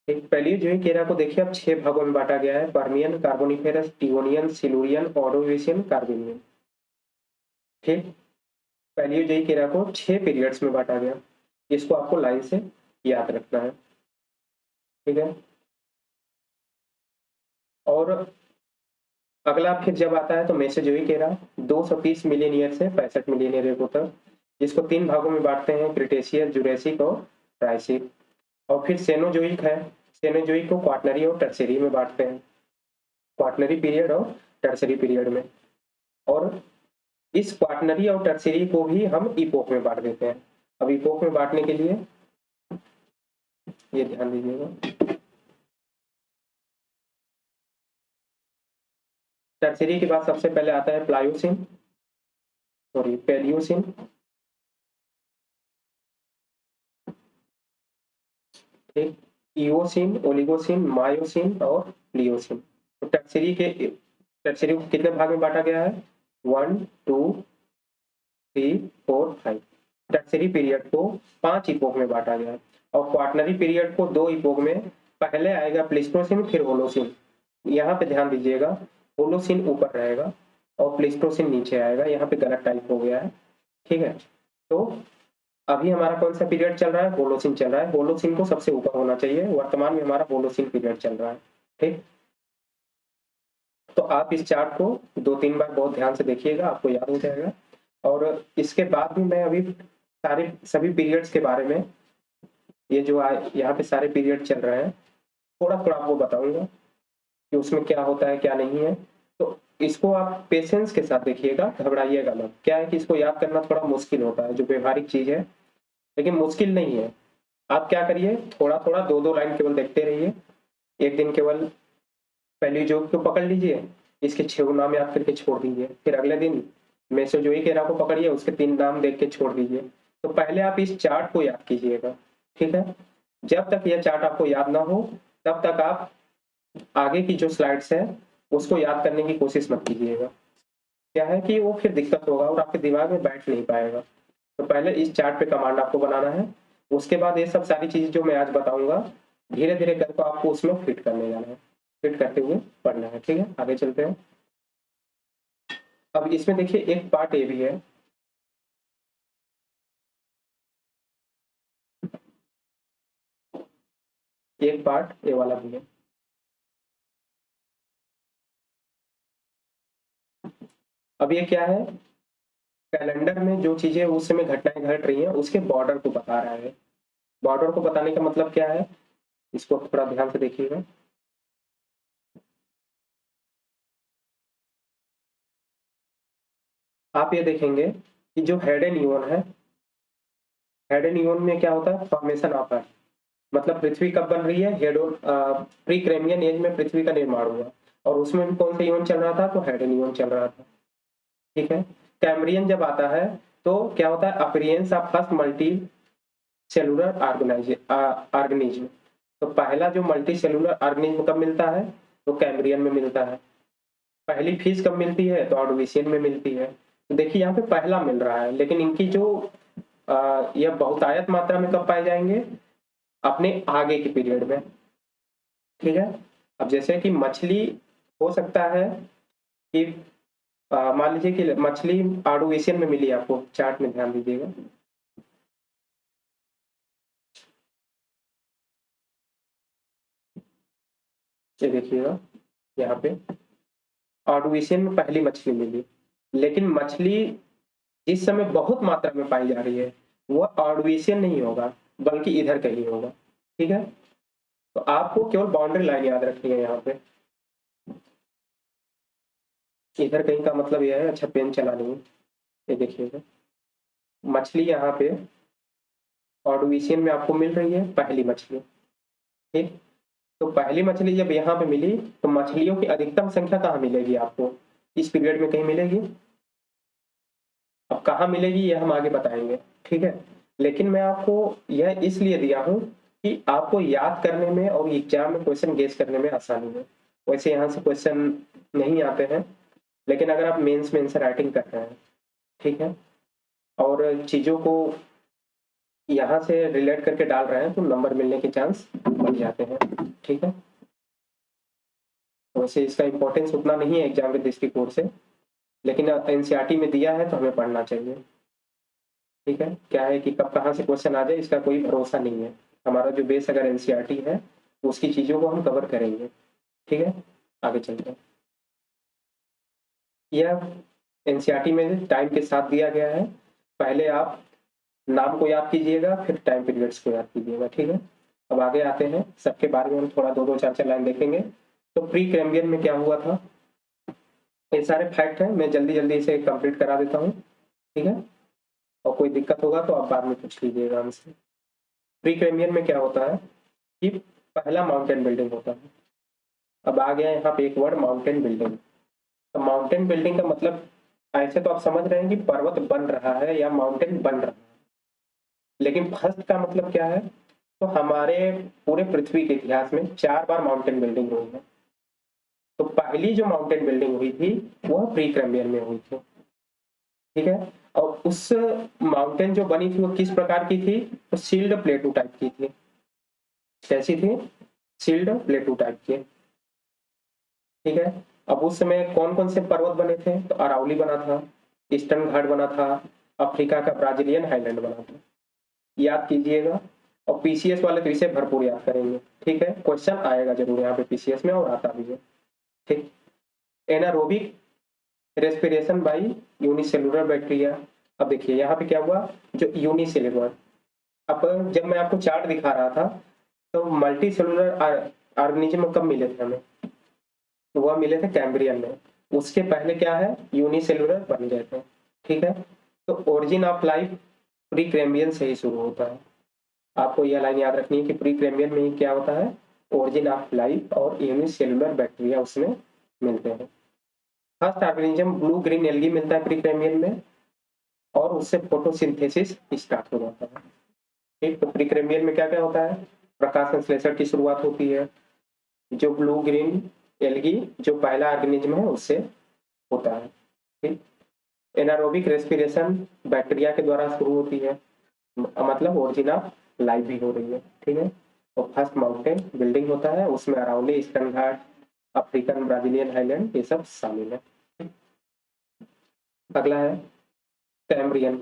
एक पैलियोजोइक एरा को देखिए, अब 6 भागों में बांटा गया है, पर्मियन, कार्बोनिफेरस, डिवोनियन, सिलुरियन, ऑर्डोवेशियन, कार्बोनियन, ठीक। पैलियोजोइक एरा को 6 पीरियड्स में बांटा गया, इसको आपको लाइन से याद रखना है, ठीक है। और अगला फिर जब आता है तो मेसोजोइक एरा, 230 मिलियन ईयर से 65 मिलियन ईयर तक, जिसको 3 भागों में बांटते हैं, क्रिटेशियस, जुरेसिक और ट्राइसिक। और फिर सेनोजोइक है, सेनोजोइक को क्वाटरनरी और टर्शियरी में बांटते हैं, क्वाटरनरी पीरियड और टर्शियरी पीरियड में। और इस क्वाटरनरी और टर्शियरी को भी हम इपोक में बांट देते हैं। अब इपोक में बांटने के लिए ये ध्यान दीजिएगा, टर्शियरी के बाद सबसे पहले आता है प्लायोसिन, सॉरी पैलियोसिन, ठीक, इओसिन, ओलिगोसिन, मायोसिन और प्लियोसिन। तो टर्शियरी को कितने भाग में बांटा गया है, 1 2 3 4 5। टर्शियरी पीरियड को 5 इपोक में बांटा गया है, और क्वाटरनरी पीरियड को 2 इपोक में, पहले आएगा प्लीस्टोसिन फिर होलोसिन। यहाँ पे ध्यान दीजिएगा, होलोसिन ऊपर रहेगा और प्लीस्टोसिन नीचे आएगा, यहाँ पे गलत टाइप हो गया है, ठीक है। तो अभी हमारा कौन सा पीरियड चल रहा है, होलोसिन चल रहा है, होलोसिन को सबसे ऊपर होना चाहिए, वर्तमान में हमारा होलोसिन पीरियड चल रहा है, ठीक। तो आप इस चार्ट को 2-3 बार बहुत ध्यान से देखिएगा, आपको याद हो जाएगा। और इसके बाद भी मैं अभी सभी पीरियड्स के बारे में, ये जो यहाँ पे सारे पीरियड चल रहे हैं, थोड़ा थोड़ा आपको बताऊंगा कि उसमें क्या होता है क्या नहीं है। तो इसको आप पेशेंस के साथ देखिएगा, घबराइएगा मत। क्या है कि इसको याद करना थोड़ा मुश्किल होता है, जो व्यवहारिक चीज है, लेकिन मुश्किल नहीं है। आप क्या करिए, थोड़ा थोड़ा 2-2 लाइन केवल देखते रहिए। एक दिन केवल पहली जोक को पकड़ लीजिए, इसके 6 नाम याद करके छोड़ दीजिए, फिर अगले दिन मेसोजोइक एरा को पकड़िए, उसके 3 नाम देख के छोड़ दीजिए। तो पहले आप इस चार्ट को याद कीजिएगा, ठीक है। जब तक यह चार्ट आपको याद ना हो, तब तक आप आगे की जो स्लाइड्स है उसको याद करने की कोशिश मत कीजिएगा। क्या है कि वो फिर दिक्कत होगा और आपके दिमाग में बैठ नहीं पाएगा। तो पहले इस चार्ट पे कमांड आपको बनाना है, उसके बाद ये सब सारी चीजें जो मैं आज बताऊंगा, धीरे धीरे करके आपको उसमें फिट करने जाना है, फिट करते हुए पढ़ना है, ठीक है। आगे चलते हैं। अब इसमें देखिए एक पार्ट ए भी है, एक पार्ट ए वाला भी है। अब ये क्या है, कैलेंडर में जो चीजें उस समय घटनाएं घट रही हैं उसके बॉर्डर को बता रहा है। बॉर्डर को बताने का मतलब क्या है, इसको थोड़ा ध्यान से देखिएगा। आप ये देखेंगे कि जो हेड एंड यून है, हेड एंड यून में क्या होता है, फॉर्मेशन ऑफ अर्थ, मतलब पृथ्वी कब बन रही है, हेडोन प्री क्रेमियन एज में पृथ्वी का निर्माण हुआ, और उसमें भी कौन सा यून चल रहा था, तो हेड एंड यून चल रहा था। ठीक है। कैम्ब्रियन जब आता है तो क्या होता है, appearance of first multi cellular organism. तो पहला जो मल्टी सेलुलर ऑर्गेनिज्म कब मिलता है, तो कैम्ब्रियन में मिलता है। पहली फिश कब मिलती है, तो ऑर्डोविशियन में मिलती है। तो देखिए यहाँ पे पहला मिल रहा है, लेकिन इनकी जो यह बहुतायत मात्रा में कब पाए जाएंगे, अपने आगे के पीरियड में। ठीक है। अब जैसे कि मछली हो सकता है कि मान लीजिए कि मछली ऑर्डोविशियन में मिली, आपको चार्ट में ध्यान दीजिएगा। ये देखिएगा यहाँ पे ऑर्डोविशियन में पहली मछली मिली, लेकिन मछली जिस समय बहुत मात्रा में पाई जा रही है वह ऑर्डोविशियन नहीं होगा, बल्कि इधर कहीं होगा। ठीक है। तो आपको केवल बाउंड्री लाइन याद रखनी है यहाँ पे, इधर कहीं का मतलब यह है। अच्छा पेन चला नहीं, ये देखिएगा मछली यहाँ पे ऑर्डोविशियन में आपको मिल रही है पहली मछली। ठीक। तो पहली मछली जब यहाँ पे मिली तो मछलियों की अधिकतम संख्या कहाँ मिलेगी आपको, इस पीरियड में कहीं मिलेगी। अब कहाँ मिलेगी ये हम आगे बताएंगे। ठीक है। लेकिन मैं आपको यह इसलिए दिया हूँ कि आपको याद करने में और एग्जाम में क्वेश्चन गेस करने में आसानी है। वैसे यहाँ से क्वेश्चन नहीं आते हैं, लेकिन अगर आप मेंस में आंसर राइटिंग कर रहे हैं, ठीक है, और चीजों को यहाँ से रिलेट करके डाल रहे हैं, तो नंबर मिलने के चांस बढ़ जाते हैं। ठीक है। वैसे इसका इम्पोर्टेंस उतना नहीं है एग्जाम के दृष्टिकोण से, लेकिन एनसीईआरटी में दिया है तो हमें पढ़ना चाहिए। ठीक है। क्या है कि कब कहाँ से क्वेश्चन आ जाए इसका कोई भरोसा नहीं है। हमारा जो बेस अगर एनसीईआरटी है तो उसकी चीजों को हम कवर करेंगे। ठीक है। आगे चलते हैं। यह एनसीईआरटी में टाइम के साथ दिया गया है। पहले आप नाम को याद कीजिएगा, फिर टाइम पीरियड्स को याद कीजिएगा। ठीक है। अब आगे आते हैं, सबके बारे में हम थोड़ा दो दो चार चार लाइन देखेंगे। तो प्री कैम्ब्रियन में क्या हुआ था, ये सारे फैक्ट हैं, मैं जल्दी जल्दी इसे कंप्लीट करा देता हूँ। ठीक है। और कोई दिक्कत होगा तो आप बाद में पूछ लीजिएगा हमसे। प्री कैम्ब्रियन में क्या होता है कि पहला माउंटेन बिल्डिंग होता है। अब आ गया यहाँ पे एक वर्ड माउंटेन बिल्डिंग। तो माउंटेन बिल्डिंग का मतलब, ऐसे तो आप समझ रहे हैं कि पर्वत बन रहा है या माउंटेन बन रहा है, लेकिन फर्स्ट का मतलब क्या है, तो हमारे पूरे पृथ्वी के इतिहास में 4 बार माउंटेन बिल्डिंग हुई है। तो पहली जो माउंटेन बिल्डिंग हुई थी वह प्री कैम्ब्रियन में हुई थी। ठीक है। और उस माउंटेन जो बनी थी वो किस प्रकार की थी, तो सील्ड प्लेटू टाइप की थी। कैसी थी, सील्ड प्लेटू टाइप की। ठीक है। अब उस समय कौन कौन से पर्वत बने थे, तो अरावली बना था, ईस्टर्न घाट बना था, अफ्रीका का ब्राजीलियन हाईलैंड बना था। याद कीजिएगा। और पीसीएस वाले तो इसे भरपूर याद करेंगे। ठीक है। क्वेश्चन आएगा जरूर यहाँ पे पीसीएस में, और आता भी है। ठीक। Anaerobic respiration by unicellular bacteria. अब देखिए यहाँ पे क्या हुआ, जो यूनिसेलुलर, अब जब मैं आपको चार्ट दिखा रहा था तो मल्टी सेलुलर ऑर्गेनिज्म कब मिले थे हमें, तो वह मिले थे कैम्ब्रियन में। उसके पहले क्या है, यूनिसेलुलर बन गए थे। ठीक है। तो origin of life pre Cambrian से ही शुरू होता है। आपको यह लाइन याद रखनी है कि प्री कैम्ब्रियन में ही क्या होता है, ओरिजिन ऑफ लाइफ और यूनिसेलुलर बैक्टीरिया उसमें मिलते हैं। First organism blue green algae मिलता है प्री कैम्ब्रियन में, और उससे फोटोसिंथेसिस स्टार्ट हो जाता है। ठीक। तो प्री कैम्ब्रियन में क्या क्या होता है, प्रकाश संश्लेषण की शुरुआत होती है, जो ब्लू ग्रीन एल्गी जो पहला ऑर्गेनिज्म है उससे होता है। ठीक। एनारोबिक रेस्पिरेशन बैक्टीरिया के द्वारा शुरू होती है, मतलब ओरिजिन ऑफ लाइफ भी हो रही है। ठीक है। और फर्स्ट माउंटेन बिल्डिंग होता है, उसमें अरावली, ईस्टर्न घाट, अफ्रीकन ब्राजीलियन हाईलैंड ये सब शामिल है। अगला है Cambrian.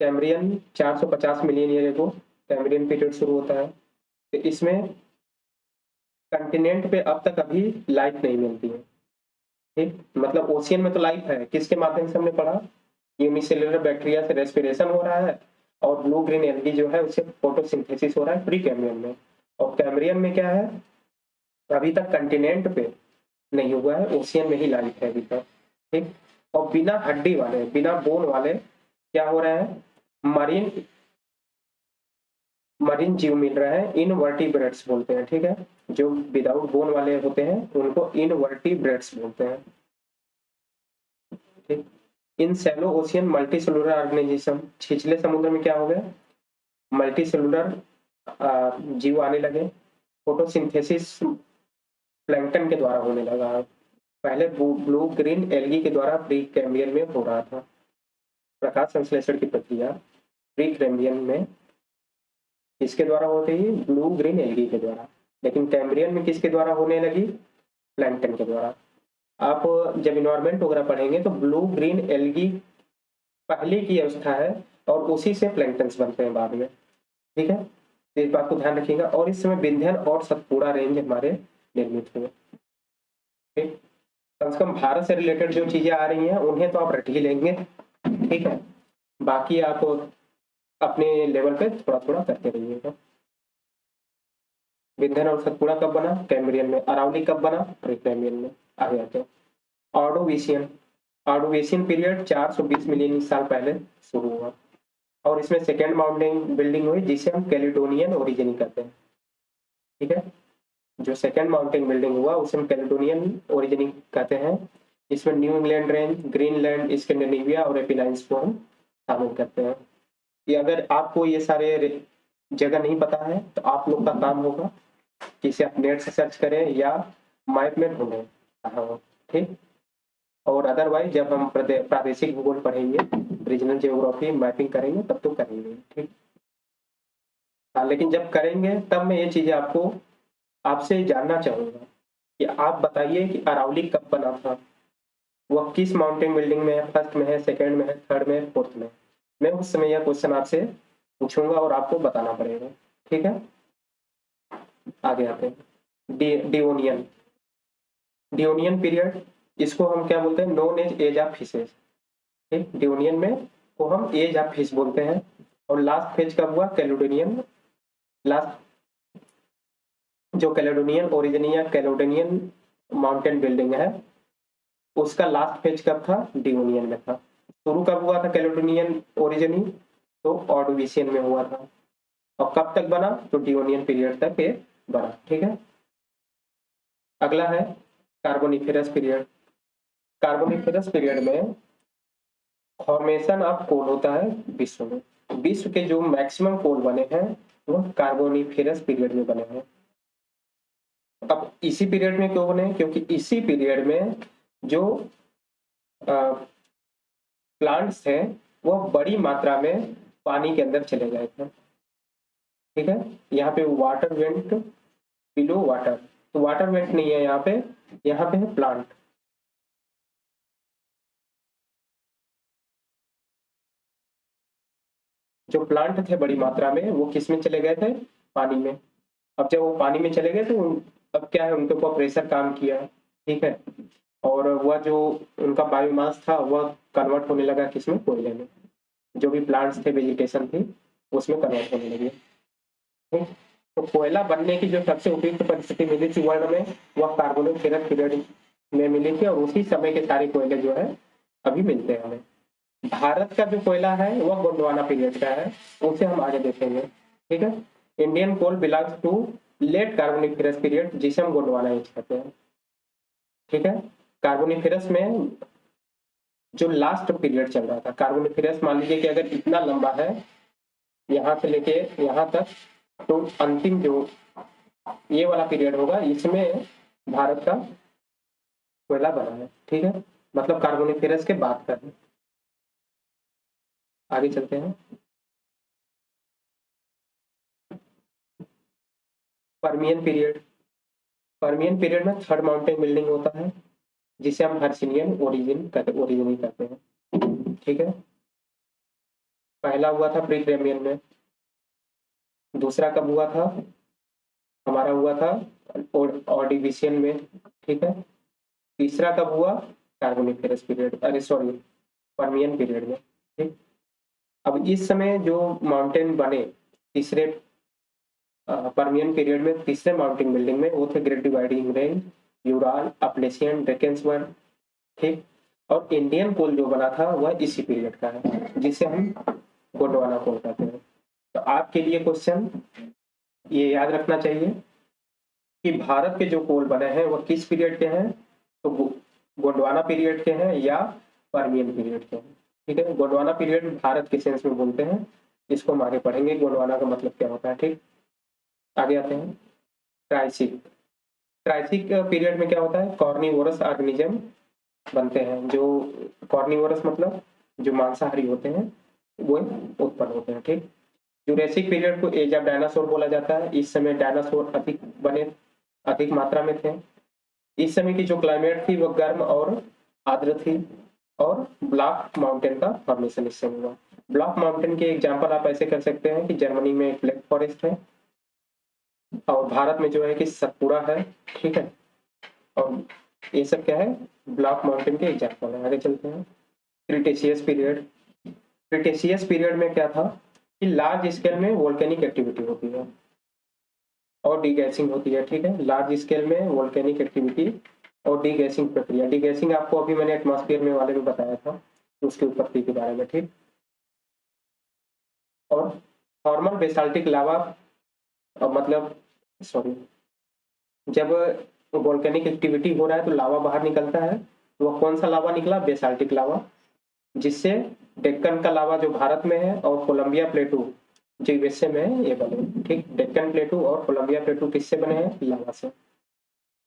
Cambrian 450 million year ago Cambrian period शुरू होता है। तो इसमें कंटिनेंट पे अब तक अभी लाइफ नहीं मिलती है। ठीक, मतलब ओशियन में तो लाइफ है, किसके माध्यम से हमने पढ़ा, यूनिसेलुलर बैक्टीरिया से रेस्पिरेशन हो रहा है, और ब्लू ग्रीन एल्गी जो है उससे फोटोसिंथेसिस हो रहा है प्री कैम्ब्रियन में। और कैम्ब्रियन में क्या है, अभी तक कंटिनेंट पे नहीं हुआ है, ओशियन में ही लाइफ है अभी तक। ठीक, और बिना हड्डी वाले, बिना बोन वाले क्या हो रहा है, मरीन मरीन जीव मिल रहा है, इनवर्टिब्रेट्स बोलते हैं। ठीक है, जो विदाउट बोन वाले होते हैं उनको इनवर्टिब्रेट्स बोलते हैं। ठीक, in shallow ocean multicellular organism, छिछले समुद्र में क्या हो गया, मल्टी सेलुलर जीव आने लगे, फोटोसिंथेसिस प्लैंकटन के द्वारा होने लगा। पहले ब्लू ग्रीन एल्गी के द्वारा प्री कैम्ब्रियन में हो रहा था, प्रकाश संश्लेषण की प्रक्रिया प्री कैम्ब्रियन में किसके द्वारा होती है, ब्लू ग्रीन एल्गी के द्वारा। लेकिन कैम्ब्रियन में किसके द्वारा होने लगी, प्लैंकटन के द्वारा। आप जब इन्वायरमेंट वगैरह पढ़ेंगे तो ब्लू ग्रीन एल्गी पहले की अवस्था है, और उसी से प्लैंकटन्स बनते हैं बाद में। ठीक है, तो इस बात को ध्यान रखिएगा। और इस समय विंध्यन और सतपुड़ा रेंज हमारे निर्मित हुए। ठीक, कम से कम भारत से रिलेटेड जो चीजें आ रही हैं उन्हें तो आप रट ही लेंगे। ठीक है, बाकी आप अपने लेवल पे थोड़ा थोड़ा करते रहिएगा। विंध्यन और सतपुड़ा कब बना, कैम्ब्रियन में। अरावली कब बना, प्री कैम्ब्रियन में। आगे आते हैं ऑर्डोविशियन। ऑर्डोविशियन पीरियड 420 मिलियन साल पहले शुरू हुआ, और इसमें सेकेंड माउंटेन बिल्डिंग हुई जिसे हम कैलिडोनियन ओरिजिन कहते हैं। ठीक है, जो सेकेंड माउंटेन बिल्डिंग हुआ उसे हम कैलिडोनियन ओरिजिन कहते हैं। इसमें new England range, Greenland, Scandinavia और एपिनाइन्स को हम शामिल करते हैं। ये अगर आपको ये सारे जगह नहीं पता है तो आप लोग का काम होगा कि इसे आप नेट से सर्च करें या मैप में ढूंढें कहाँ हो। ठीक, और अदरवाइज जब हम प्रादेशिक भूगोल पढ़ेंगे, रीजनल जियोग्राफी मैपिंग करेंगे तब तो करेंगे। ठीक, हाँ, लेकिन जब करेंगे तब मैं ये चीजें आपको आपसे जानना चाहूंगा कि आप बताइए कि अरावली कब बना था, वह किस माउंटेन बिल्डिंग में है, फर्स्ट में है, सेकंड में है, थर्ड में है, फोर्थ में। मैं उस समय यह क्वेश्चन आपसे पूछूंगा और आपको बताना पड़ेगा। ठीक है, आगे आते हैं डिओनियन। डिओनियन पीरियड, इसको हम क्या बोलते हैं, नोन एज ऑफ फिशेस। ठीक, डिओनियन में को हम एज ऑफ फिश बोलते हैं। और लास्ट फेज कब हुआ, कैलिडोनियन। लास्ट जो कैलेडोनियन ओरिजिन या कैलेडोनियन माउंटेन बिल्डिंग है उसका लास्ट फेज कब था, डिओनियन में था। शुरू कब हुआ था कैलेडोनियन ओरिजिन, तो ऑर्डोविशियन में हुआ था। और कब तक बना, तो डिओनियन पीरियड तक ये बना। ठीक है, अगला है कार्बोनिफेरस पीरियड। कार्बोनिफेरस पीरियड में फॉर्मेशन ऑफ कोल होता है विश्व में। विश्व के जो मैक्सिमम कोल बने हैं वो कार्बोनिफेरस पीरियड में बने हैं। अब इसी पीरियड में क्यों बने, क्योंकि इसी पीरियड में जो प्लांट्स थे वो बड़ी मात्रा में पानी के अंदर चले गए थे। ठीक है, यहाँ पे वाटर वेंट बिलो वाटर, तो वाटर वेंट नहीं है यहाँ पे, यहाँ पे है प्लांट। जो प्लांट थे बड़ी मात्रा में वो किस में चले गए थे, पानी में। अब जब वो पानी में चले गए तो अब क्या है, उनके ऊपर प्रेशर काम किया। ठीक है, और वह जो उनका बायोमास था वह कन्वर्ट होने लगा किसमें, कोयले में। जो भी प्लांट्स थे, वेजिटेशन थी, उसमें कन्वर्ट होने लगे। ठीक? तो कोयला बनने की जो सबसे उपयुक्त परिस्थिति मिली थी वर्ल्ड में, वह कार्बोनिफेरस पीरियड में मिली थी, और उसी समय के सारे कोयले जो है अभी मिलते हैं हमें। भारत का जो कोयला है वह गोंडवाना पीरियड का है, उसे हम आगे देखेंगे। ठीक है, Indian coal belongs to late carboniferous period जिसे हम गोंडवाना एज कहते हैं। ठीक है, कार्बोनिफेरस में जो लास्ट पीरियड चल रहा था, कार्बोनिफेरस मान लीजिए कि अगर इतना लंबा है यहाँ से लेके यहाँ तक, तो अंतिम जो ये वाला पीरियड होगा इसमें भारत का कोयला बना है। ठीक है, मतलब कार्बोनिफेरस के बात कर रहे हैं। आगे चलते हैं, पर्मियन पीरियड। पर्मियन पीरियड में थर्ड माउंटेन बिल्डिंग होता है जिसे हम हर्सिनियन ओरिजिन कहते हैं, ठीक है। पहला हुआ था प्री कैम्ब्रियन में, दूसरा कब हुआ था, हमारा हुआ था ऑर्डिविशियन में, ठीक है। तीसरा कब हुआ, कार्बोनिफेरस पीरियड, अरे सॉरी पर्मियन पीरियड में, ठीक। अब इस समय जो माउंटेन बने तीसरे पर्मियन पीरियड में, तीसरे माउंटेन बिल्डिंग में, वो थे Great Dividing Range, Ural, Appalachian, Drakensberg, ठीक। और इंडियन कोल जो बना था वह इसी पीरियड का है जिसे हम गोंडवाना कोल कहते हैं। तो आपके लिए क्वेश्चन ये याद रखना चाहिए कि भारत के जो कोल बने हैं वह किस पीरियड के हैं, तो गोंडवाना पीरियड के हैं या पर्मियन पीरियड के हैं, ठीक है। गोंडवाना पीरियड भारत के सेंस में बोलते हैं, इसको हम आगे पढ़ेंगे गोंडवाना का मतलब क्या होता है, ठीक। आगे आते हैं ट्राइसिक। ट्राइसिक पीरियड में क्या होता है, कॉर्निवोरस ऑर्गेनिज्म बनते हैं, जो कॉर्निवोरस मतलब जो मांसाहारी होते हैं वो उत्पन्न होते हैं, ठीक। जुरेसिक पीरियड को एज ऑफ डायनासोर बोला जाता है, इस समय डायनासोर अधिक मात्रा में थे। इस समय की जो क्लाइमेट थी वो गर्म और आर्द्र थी, और ब्लॉक माउंटेन का फॉर्मेशन इस समय हुआ। ब्लॉक माउंटेन के एग्जांपल आप ऐसे कर सकते हैं कि जर्मनी में एक ब्लैक फॉरेस्ट है, और भारत में जो है कि सतपुड़ा है, ठीक है। और ये सब क्या है, ब्लॉक माउंटेन के एग्जांपल है। आगे चलते हैं क्रिटेशियस पीरियड। क्रिटेशियस पीरियड में क्या था कि लार्ज स्केल में वोल्केनिक एक्टिविटी होती है और डीगैसिंग होती है, ठीक है। लार्ज स्केल में वोल्केनिक एक्टिविटी और डीगैसिंग प्रक्रिया। डीगैसिंग आपको अभी मैंने एटमॉस्फेयर में वाले में बताया था उसकी उत्पत्ति के बारे में, ठीक। और फॉर्मल बेसाल्टिक लावा, मतलब सॉरी, जब वोल्केनिक एक्टिविटी हो रहा है तो लावा बाहर निकलता है, तो वह कौन सा लावा निकला, बेसाल्टिक लावा, जिससे डेक्कन का लावा जो भारत में है और कोलंबिया प्लेटू जो यूएसए में है ये बने, ठीक। डेक्कन प्लेटू और कोलंबिया प्लेटू किससे बने हैं, लावा से।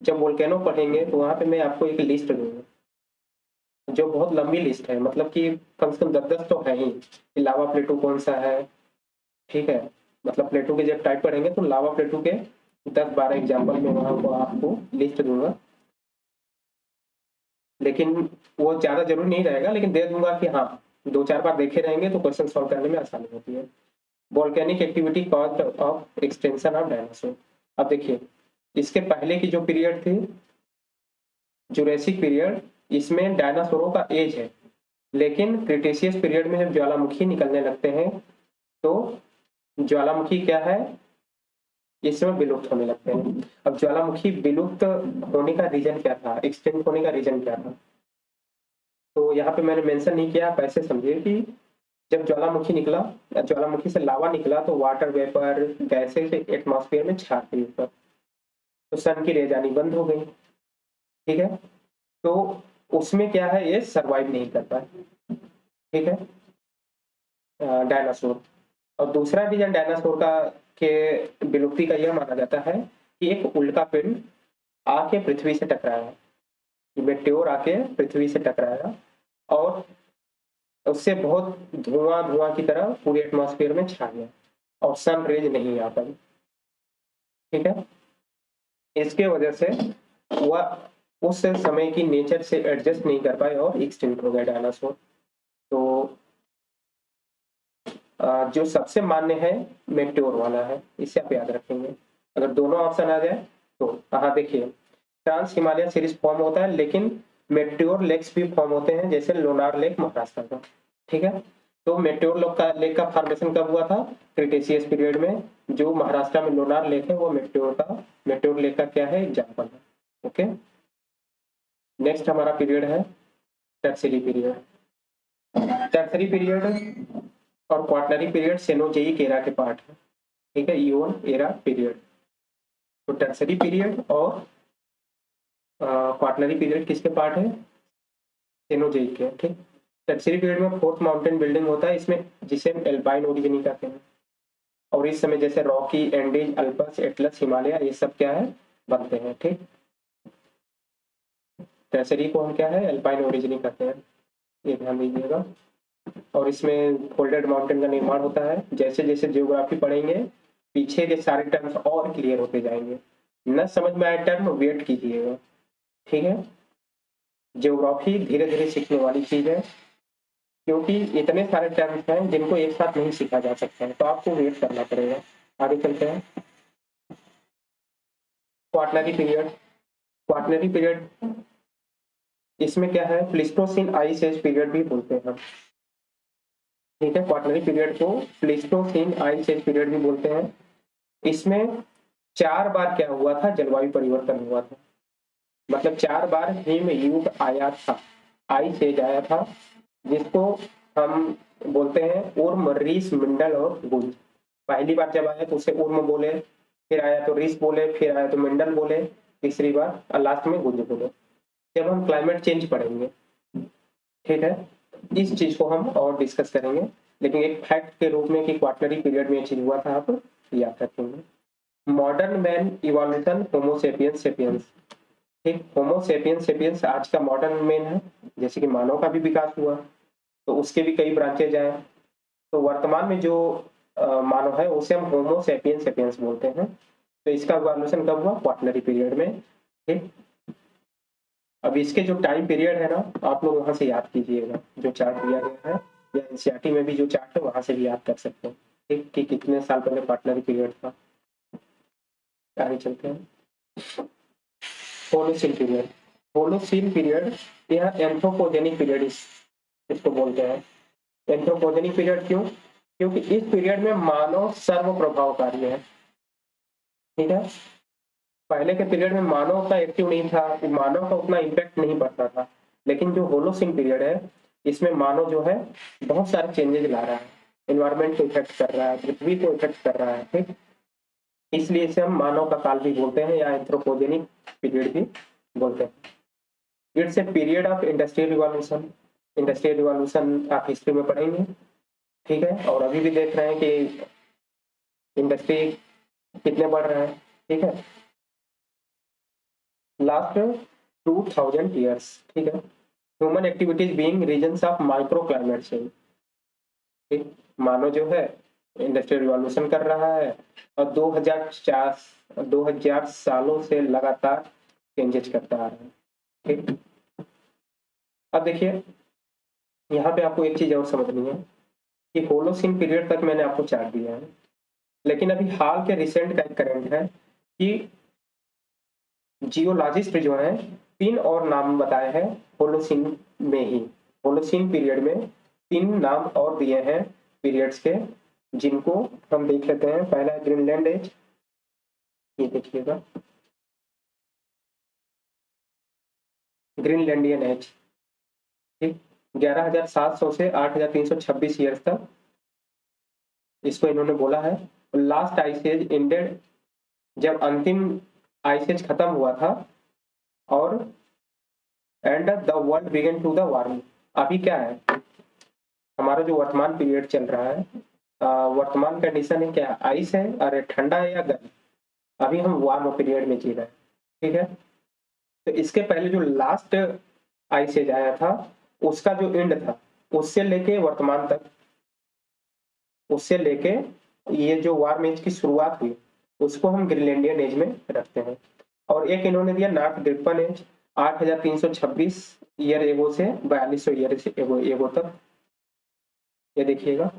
जब वोल्केनो पढ़ेंगे तो वहां पे मैं आपको एक लिस्ट दूंगा जो बहुत लंबी लिस्ट है, मतलब कि कम से कम 10-10 तो है ही कि लावा प्लेटू कौन सा है, ठीक है। मतलब प्लेटू के जब टाइप पढ़ेंगे तो लावा प्लेटू के 10-12 एग्जाम्पल में वहां को आपको लिस्ट दूंगा, लेकिन वो ज्यादा जरूरी नहीं रहेगा, लेकिन दे दूंगा कि हाँ 2-4 बार देखे रहेंगे तो क्वेश्चन सॉल्व करने में आसानी होती है। Volcanic activity caused of extension of dinosaur. अब देखिए इसके पहले की जो पीरियड थी जुरेसिक पीरियड, इसमें डायनासोरों का एज है, लेकिन क्रिटेशियस पीरियड में जब ज्वालामुखी निकलने लगते हैं तो ज्वालामुखी क्या है, इस समय विलुप्त होने लगते हैं। अब ज्वालामुखी विलुप्त होने का रीजन क्या था, एक्सटिंक्ट होने का रीजन क्या था, तो यहाँ पे मैंने मेंशन नहीं किया, आप ऐसे समझिए कि जब ज्वालामुखी निकला, ज्वालामुखी से लावा निकला तो वाटर वेपर गैसेस एटमॉस्फेयर में छा गई ऊपर, तो सन की रेज आनी बंद हो गई, ठीक है। तो उसमें क्या है, ये सरवाइव नहीं कर पाए, ठीक है, डायनासोर। और दूसरा रीजन डायनासोर का के विलुप्ति का यह माना जाता है कि एक उल्का पिंड आके पृथ्वी से टकराया, मेटेओर आके पृथ्वी से टकराया और उससे बहुत धुआं धुआं की तरह पूरे एटमॉस्फेयर में छा गया और सन रेज नहीं आ पाई, ठीक है। इसके वजह से वह उस समय की नेचर से एडजस्ट नहीं कर पाए और एक्सटिंक्ट हो गए डायनासोर। तो जो सबसे मान्य है मेटेओर वाला है, इसे आप याद रखेंगे। अगर दोनों ऑप्शन आ जाए तो हाँ देखिए ट्रांस हिमालय सीरीज फॉर्म होता है, लेकिन मेटेओर लेक्स भी फॉर्म होते हैं, जैसे लोनार लेक महाराष्ट्र का, ठीक है। तो मेटेओर लेक का फॉर्मेशन कब हुआ था, क्रिटेशियस पीरियड में। जो महाराष्ट्र में लोनार लेक है वो मेटेओर लेक का क्या है, एग्जाम्पल है, ओके। नेक्स्ट हमारा पीरियड है टर्शियरी पीरियड। टर्शियरी पीरियड और क्वाटरनरी पीरियड सेनोजेइक एरा के पार्ट है, ठीक है, इओन एरा पीरियड। तो टर्शियरी पीरियड और क्वाटरनरी पीरियड किसके पार्ट है, सेनोजेइक के, ठीक। टर्शियरी पीरियड में फोर्थ माउंटेन बिल्डिंग होता है इसमें, जिसे हम एल्पाइन ओरिजिनी कहते हैं, और इस समय जैसे Rocky, Andes, Alps, Atlas, Himalaya ये सब क्या है बनते हैं, ठीक। टर्शियरी को हम क्या है, एल्पाइन ओरिजिनी कहते हैं, ये ध्यान दीजिएगा। और इसमें फोल्डेड माउंटेन का निर्माण होता है। जैसे जैसे जियोग्राफी पढ़ेंगे पीछे के सारे टर्म्स और क्लियर होते जाएंगे। न समझ में आए टर्म वेट कीजिएगा, ठीक है। ज्योग्राफी धीरे धीरे सीखने वाली चीज है, क्योंकि इतने सारे टर्म्स हैं जिनको एक साथ नहीं सीखा जा सकता है, तो आपको वेट करना पड़ेगा। आगे चलते हैं। क्वाटरनरी पीरियड, क्वाटरनरी पीरियड इसमें क्या है, प्लीस्टोसिन आइस एज पीरियड भी बोलते हैं, ठीक है। क्वाटरनरी पीरियड को प्लीस्टोसिन आइस एज पीरियड भी बोलते हैं। इसमें 4 बार क्या हुआ था, जलवायु परिवर्तन हुआ था, मतलब 4 बार हिम युग आया था, आइस एज आया था, जिसको हम बोलते हैं उर्म, रीस, मिंडल और गुंज। पहली बार जब आया तो उसे उर्म बोले, फिर आया तो रीस बोले, फिर आया तो मिंडल बोले, तीसरी बार और लास्ट में गुंज बोले। जब हम क्लाइमेट चेंज पढ़ेंगे, ठीक है, इस चीज को हम और डिस्कस करेंगे, लेकिन एक फैक्ट के रूप में कि क्वाटरनरी पीरियड में ये चीज हुआ था, आप याद रखेंगे। Modern man evolution, Homo sapiens sapiens, ठीक। होमोसेपियंस सेपियंस आज का मॉडर्न मैन है, जैसे कि मानव का भी विकास हुआ तो उसके भी कई ब्रांचेज आए, तो वर्तमान में जो मानव है उसे हम होमो सेपियंस सेपियंस बोलते हैं। तो इसका इवोल्यूशन कब हुआ, क्वाटरनरी पीरियड में, ठीक। अब इसके जो टाइम पीरियड है ना, आप लोग वहां से याद कीजिएगा, जो चार्ट दिया गया है, या एनसीईआरटी में भी जो चार्ट है वहां से भी याद कर सकते हैं, ठीक, कि कितने साल पहले क्वाटरनरी पीरियड था। आगे चलते हैं। होलोसीन पीरियड, होलोसीन पीरियड यह एंथ्रोपोजेनिक पीरियड इसको बोलते हैं। एंथ्रोपोजेनिक पीरियड क्यों, क्योंकि इस पीरियड में मानव सर्व प्रभावकारी है, ठीक है। पहले के पीरियड में मानव उतना एक्टिव नहीं था, मानव का उतना इम्पैक्ट नहीं पड़ता था, लेकिन जो होलोसीन पीरियड है इसमें मानव जो है बहुत सारे चेंजेस ला रहा है, एनवायरमेंट को इफेक्ट कर रहा है, पृथ्वी को इफेक्ट कर रहा है, ठीक। इसलिए इसे हम मानव का काल भी बोलते हैं या एंथ्रोपोजेनिक पीरियड भी बोलते हैं। It's a period of industrial revolution, industrial revolution आप हिस्ट्री में पढ़ेंगे, ठीक है, और अभी भी देख रहे हैं कि इंडस्ट्री कितने बढ़ रहे हैं, ठीक है। लास्ट 2000 ईयर्स, ठीक है, human activities being reasons of micro climate change, ठीक। मानव जो है इंडस्ट्रियल रिवॉल्यूशन कर रहा है और 2000 सालों से लगातार चेंजेस करता आ रहा है, ठीक। अब देखिए यहाँ पे आपको एक चीज और समझनी है कि होलोसीन पीरियड तक मैंने आपको चार्ट दिया है, लेकिन अभी हाल के रिसेंट का एक करंट है कि जियोलॉजिस्ट जो है 3 और नाम बताए हैं होलोसीन में ही, होलोसीन पीरियड में 3 नाम और दिए हैं पीरियड्स के, जिनको हम देख लेते हैं। पहला है ग्रीनलैंड एज, ये देखिएगा, ग्रीनलैंडियन एज, ठीक, 11,700 से 8,326 ईयर्स तक इसको इन्होंने बोला है। लास्ट आइस एज एंडेड, जब अंतिम आइस एज खत्म हुआ था, और and the world began to the warm. अभी क्या है, हमारा जो वर्तमान पीरियड चल रहा है, वर्तमान कंडीशन है क्या, आइस है, अरे ठंडा है या गर्म, अभी हम वार्म पीरियड में जी रहे हैं, ठीक है। तो इसके पहले जो लास्ट आइस एज आया था उसका जो एंड था, उससे लेके वर्तमान तक, उससे लेके ये जो वार्म एज की शुरुआत हुई उसको हम ग्रीनलैंडियन एज में रखते हैं। और एक इन्होंने दिया नॉर्थ ड्रिपन एज, 8,326 ईयर एगो से 4200 ईयर एगो तक, ये देखिएगा,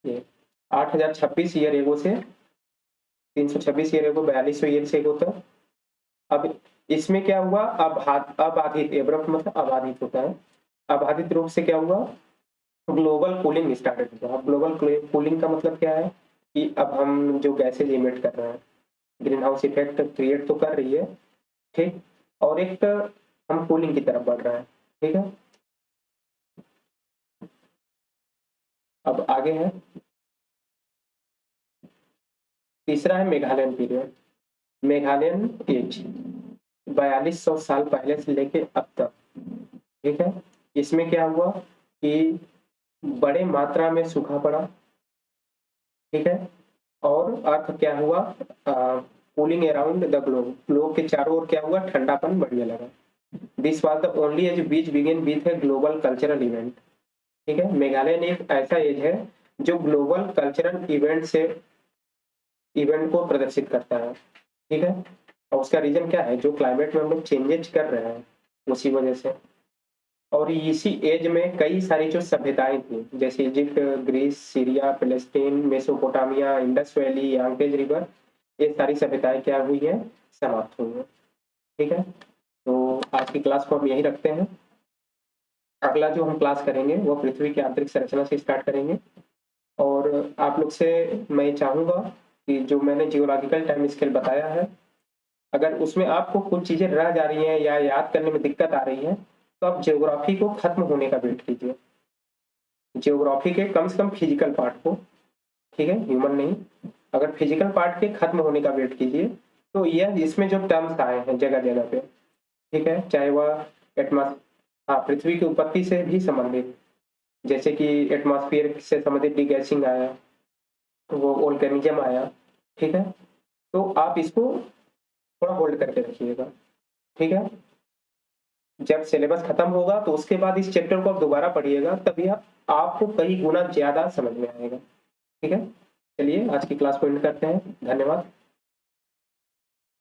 ये 8,026 ईयर एगो से 326 ईयर एगो, 4200 ईयर से एगो तक। अब इसमें क्या हुआ, अबाधित, एब्रप्ट मतलब अबाधित होता है, अबाधित रूप से क्या हुआ, ग्लोबल कूलिंग स्टार्टेड हुआ। अब ग्लोबल कूलिंग का मतलब क्या है कि अब हम जो गैसेज इमिट कर रहे हैं, ग्रीन हाउस इफेक्ट क्रिएट तो कर रही है, ठीक, और एक हम कूलिंग की तरफ बढ़ रहे हैं, ठीक है। अब आगे है, तीसरा है मेघालयन पीरियड, मेघालयन एज 4200 साल पहले से लेके अब तक, ठीक है। इसमें क्या हुआ कि बड़े मात्रा में सूखा पड़ा, ठीक है, और अर्थ क्या हुआ, cooling around the globe, globe के चारों ओर क्या हुआ, ठंडापन बढ़ने लगा। This was the only age which begin with a global cultural event, ठीक है। मेघालय ने एक ऐसा एज है जो ग्लोबल कल्चरल इवेंट से इवेंट को प्रदर्शित करता है, ठीक है। और उसका रीजन क्या है, जो क्लाइमेट में हम लोग चेंजेज कर रहे हैं उसी वजह से। और इसी एज में कई सारी जो सभ्यताएं थी, जैसे इजिप्ट, ग्रीस, सीरिया, फिलिस्तीन, मेसोपोटामिया, इंडस वैली, यांगेज रिवर, ये सारी सभ्यताएं क्या हुई हैं, समाप्त हुई हैं। ठीक है, तो आज की क्लास को हम यही रखते हैं। अगला जो हम क्लास करेंगे वो पृथ्वी की आंतरिक संरचना से स्टार्ट करेंगे। और आप लोग से मैं चाहूंगा कि जो मैंने जियोलॉजिकल टाइम स्केल बताया है, अगर उसमें आपको कुछ चीजें रह जा रही हैं या याद करने में दिक्कत आ रही है, तो आप ज्योग्राफी को खत्म होने का वेट कीजिए। ज्योग्राफी के कम से कम फिजिकल पार्ट को, ठीक है, ह्यूमन नहीं, अगर फिजिकल पार्ट के खत्म होने का वेट कीजिए, तो यह इसमें जो टर्म्स आए हैं जगह जगह पे, ठीक है, चाहे वह एटमॉस हाँ, पृथ्वी की उत्पत्ति से भी संबंधित, जैसे कि एटमॉस्फेयर से संबंधित डिगैसिंग आया, वो वोल्केनिज्म आया, ठीक है, तो आप इसको थोड़ा होल्ड करके रखिएगा। ठीक है, जब सिलेबस खत्म होगा तो उसके बाद इस चैप्टर को आप दोबारा पढ़िएगा, तभी आपको कई गुना ज्यादा समझ में आएगा। ठीक है, चलिए आज की क्लास को एंड करते हैं, धन्यवाद।